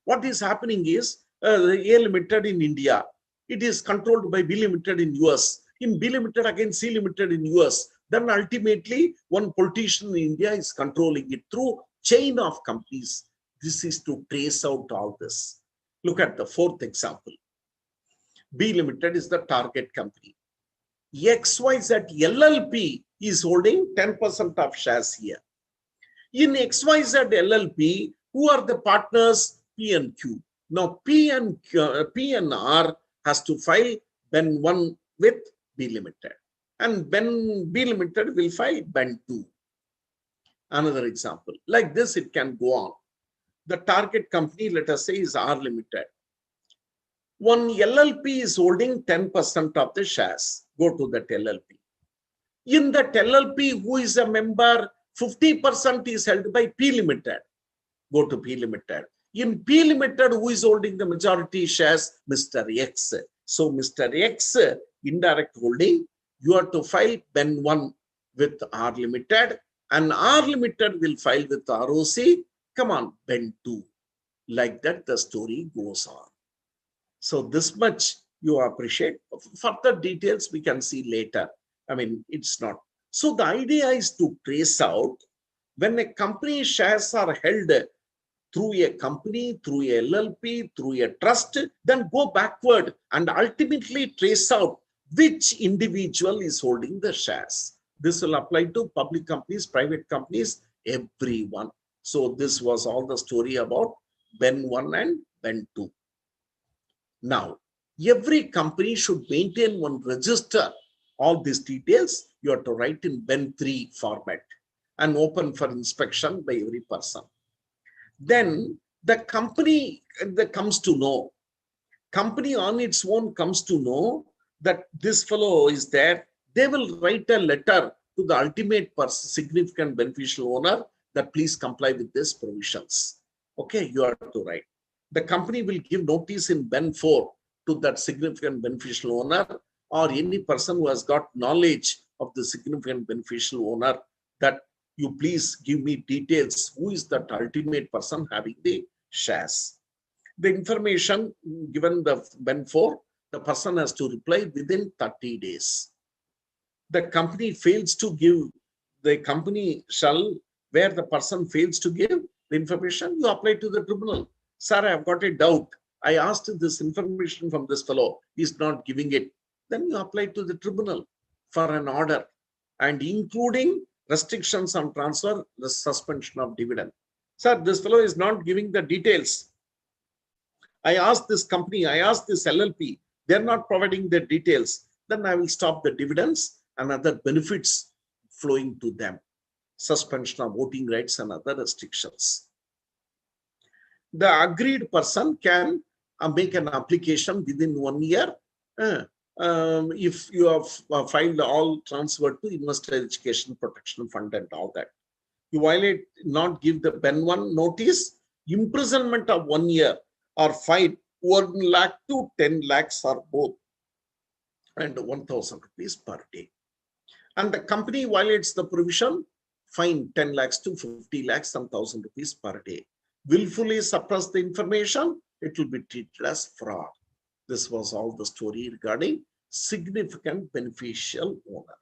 What is happening is, A Limited in India, it is controlled by B Limited in US. In B Limited, again C Limited in US. Then ultimately, one politician in India is controlling it through chain of companies. This is to trace out all this. Look at the fourth example. B Limited is the target company. XYZ LLP is holding 10% of shares here. In XYZ LLP, who are the partners? P and Q. Now P and R has to file Ben 1 with B Limited. And B Limited will file Ben 2. Another example. Like this, it can go on. The target company, let us say, is R Limited. One LLP is holding 10% of the shares. Go to that LLP. In that LLP, who is a member? 50% is held by P Limited. Go to P Limited. In P Limited, who is holding the majority shares? Mr. X. So Mr. X, indirect holding, you have to file Ben 1 with R Limited, and R Limited will file with ROC. Come on, Ben 2. Like that, the story goes on. So this much you appreciate. Further details we can see later. I mean, it's not. So the idea is to trace out when a company shares are held through a company, through a LLP, through a trust, then go backward and ultimately trace out which individual is holding the shares. This will apply to public companies, private companies, everyone. So this was all the story about Ben 1 and Ben 2. Now, every company should maintain one register. All these details you have to write in Ben 3 format and open for inspection by every person. Then the company that comes to know, company on its own comes to know that this fellow is there. They will write a letter to the ultimate person, significant beneficial owner, that please comply with these provisions. Okay, you have to write. The company will give notice in Ben 4 to that significant beneficial owner or any person who has got knowledge of the significant beneficial owner that you please give me details. Who is that ultimate person having the shares? The information given the Ben 4, the person has to reply within 30 days. The company fails to give, the company shall, where the person fails to give the information, you apply to the tribunal. Sir, I have got a doubt. I asked this information from this fellow. He is not giving it. Then you apply to the tribunal for an order, and including restrictions on transfer, the suspension of dividend. Sir, this fellow is not giving the details. I asked this company, I asked this LLP, they're not providing the details. Then I will stop the dividends and other benefits flowing to them. Suspension of voting rights and other restrictions. The agreed person can make an application within 1 year if you have filed all transferred to Investor Education Protection Fund and all that. You violate, not give the Ben 1 notice, imprisonment of 1 year or fine 1 lakh to 10 lakhs or both, and 1,000 rupees per day. And the company violates the provision, fine 10 lakhs to 50 lakhs and 1,000 rupees per day. Willfully suppress the information, it will be treated as fraud. This was all the story regarding significant beneficial owner.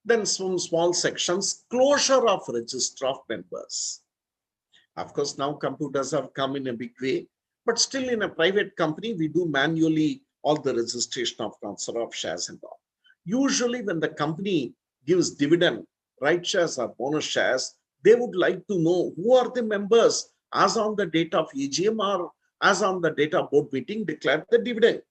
Then some small sections, closure of register of members. Of course, now computers have come in a big way, but still in a private company, we do manually all the registration of transfer of shares and all. Usually when the company gives dividend, right shares or bonus shares, they would like to know who are the members as on the date of AGM or as on the date of board meeting declared the dividend.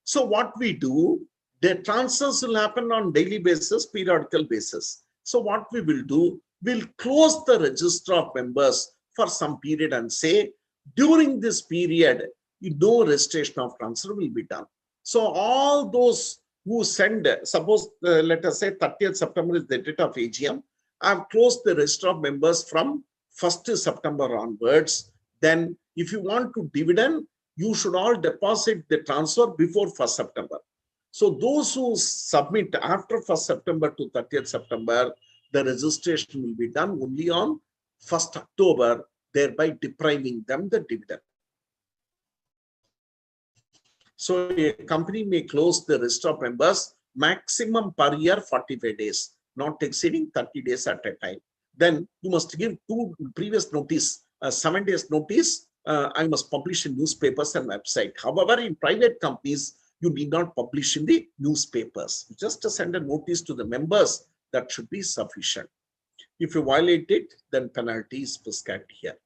So what we do, the transfers will happen on daily basis, periodical basis. So what we will do, we'll close the register of members for some period and say, during this period, no registration of transfer will be done. So all those who send, suppose let us say 30th September is the date of AGM, I have closed the register of members from 1st September onwards. Then if you want to dividend, you should all deposit the transfer before 1st September. So those who submit after 1st September to 30th September, the registration will be done only on 1st October, thereby depriving them the dividend. So a company may close the register of members maximum per year 45 days, not exceeding 30 days at a time. Then you must give 2 previous notice, 7 days notice. I must publish in newspapers and website. However, in private companies, you need not publish in the newspapers. Just to send a notice to the members, that should be sufficient. If you violate it, then penalty is prescribed here.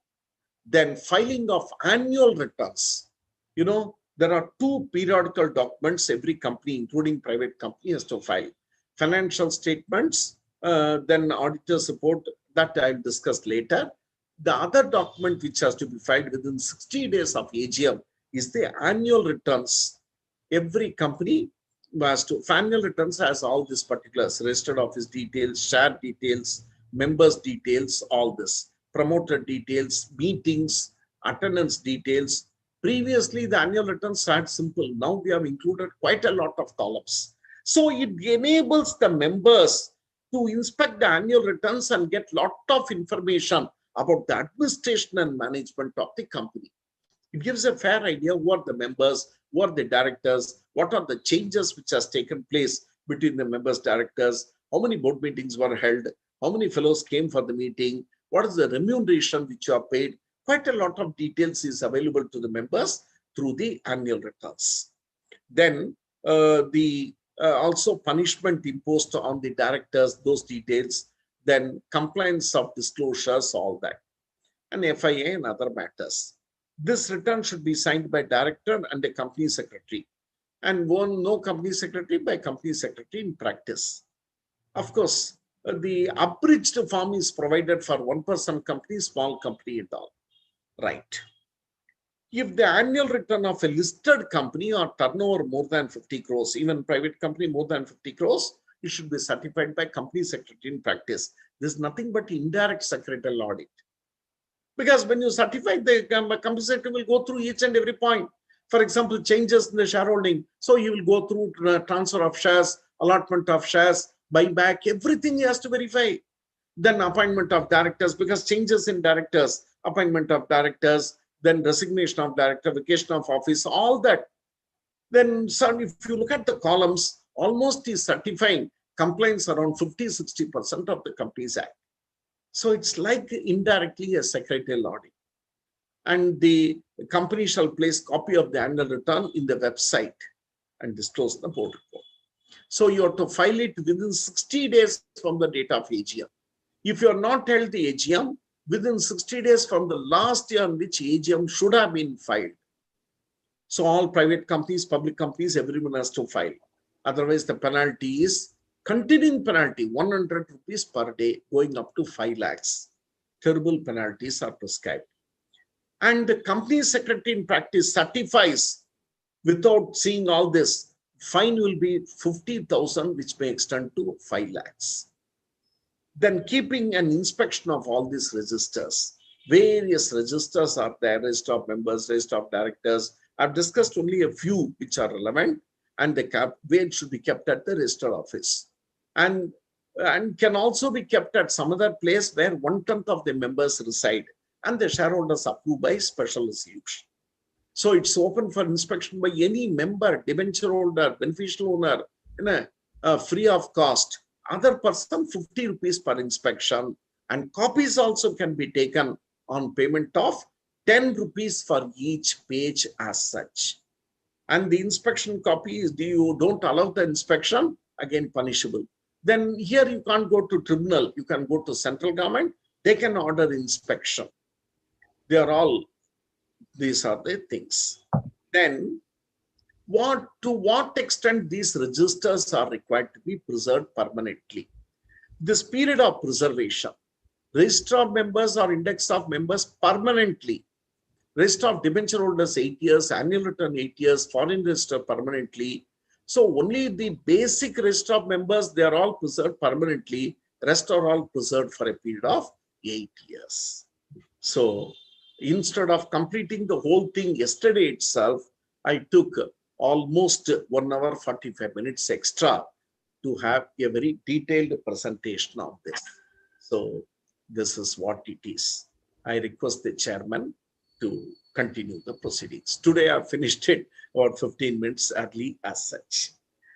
Then filing of annual returns. You know, there are 2 periodical documents every company, including private company, has to file. Financial statements, then auditor's report, that I'll discuss later. The other document which has to be filed within 60 days of AGM is the annual returns. Every company has to, annual returns has all these particulars, registered office details, share details, members details, all this, promoter details, meetings, attendance details. Previously, the annual returns had simple. Now we have included quite a lot of columns. So it enables the members to inspect the annual returns and get lot of information about the administration and management of the company. It gives a fair idea who are the members, who are the directors, what are the changes which has taken place between the members, directors, how many board meetings were held, how many fellows came for the meeting, what is the remuneration which you are paid. Quite a lot of details is available to the members through the annual returns. Then also punishment imposed on the directors, those details, then compliance of disclosures, all that, and FIA and other matters. This return should be signed by director and a company secretary, and no company secretary by company secretary in practice. Of course, the abridged form is provided for 1-person company, small company and all. Right. If the annual return of a listed company or turnover more than 50 crores, even private company more than 50 crores, it should be certified by company secretary in practice. This is nothing but indirect secretarial audit. Because when you certify, the company secretary will go through each and every point. For example, changes in the shareholding. So you will go through transfer of shares, allotment of shares, buyback, everything he has to verify. Then appointment of directors, because changes in directors, appointment of directors, then resignation of director, vacation of office, all that. Then if you look at the columns, almost is certifying compliance around 50-60% of the Companies Act. So it's like indirectly a secretarial audit. And the company shall place copy of the annual return in the website and disclose the board report. So you have to file it within 60 days from the date of AGM. If you are not held the AGM, within 60 days from the last year on which AGM should have been filed. So all private companies, public companies, everyone has to file. Otherwise, the penalty is continuing penalty, 100 rupees per day, going up to 5 lakhs. Terrible penalties are prescribed. And the company secretary in practice certifies without seeing all this fine will be 50,000, which may extend to 5 lakhs. Then keeping an inspection of all these registers. Various registers are there, register of members, register of directors. I've discussed only a few which are relevant, and where it should be kept at the register office. And can also be kept at some other place where 1/10 of the members reside and the shareholders approve by special resolution. So it's open for inspection by any member, debenture holder, beneficial owner, free of cost. Other person, 50 rupees per inspection, and copies also can be taken on payment of 10 rupees for each page as such. And the inspection copy is, you don't allow the inspection, again punishable. Then here you can't go to tribunal, you can go to central government, they can order inspection. They are all, these are the things. Then to what extent these registers are required to be preserved permanently? This period of preservation, register of members or index of members permanently, register of debenture holders 8 years, annual return 8 years, foreign register permanently. So only the basic register of members, they are all preserved permanently, rest are all preserved for a period of 8 years. So instead of completing the whole thing yesterday itself, I took almost 1 hour 45 minutes extra to have a very detailed presentation of this. So this is what it is. I request the chairman to continue the proceedings. Today I finished it about 15 minutes early as such.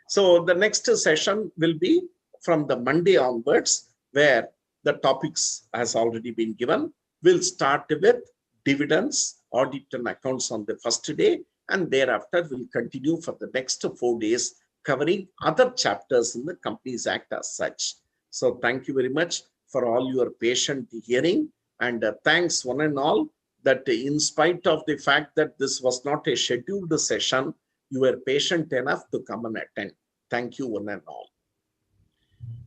So the next session will be from the Monday onwards, where the topics has already been given. We'll start with dividends, audit and accounts on the first day, and thereafter we'll continue for the next 4 days covering other chapters in the Companies Act as such. So thank you very much for all your patient hearing, and thanks one and all that in spite of the fact that this was not a scheduled session, you were patient enough to come and attend. Thank you one and all.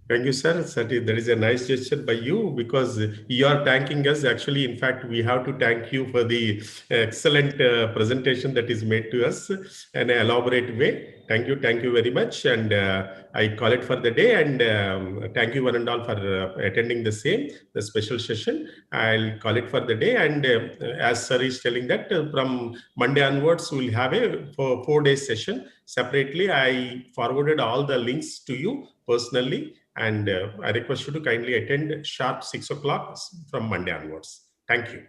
Thank you, sir. That is a nice gesture by you, because you are thanking us. Actually, in fact, we have to thank you for the excellent presentation that is made to us in an elaborate way. Thank you very much. And I call it for the day. And thank you one and all for attending the special session. I'll call it for the day. And as sir is telling that from Monday onwards, we'll have a 4-day session separately. I forwarded all the links to you personally. And I request you to kindly attend sharp 6 o'clock from Monday onwards. Thank you.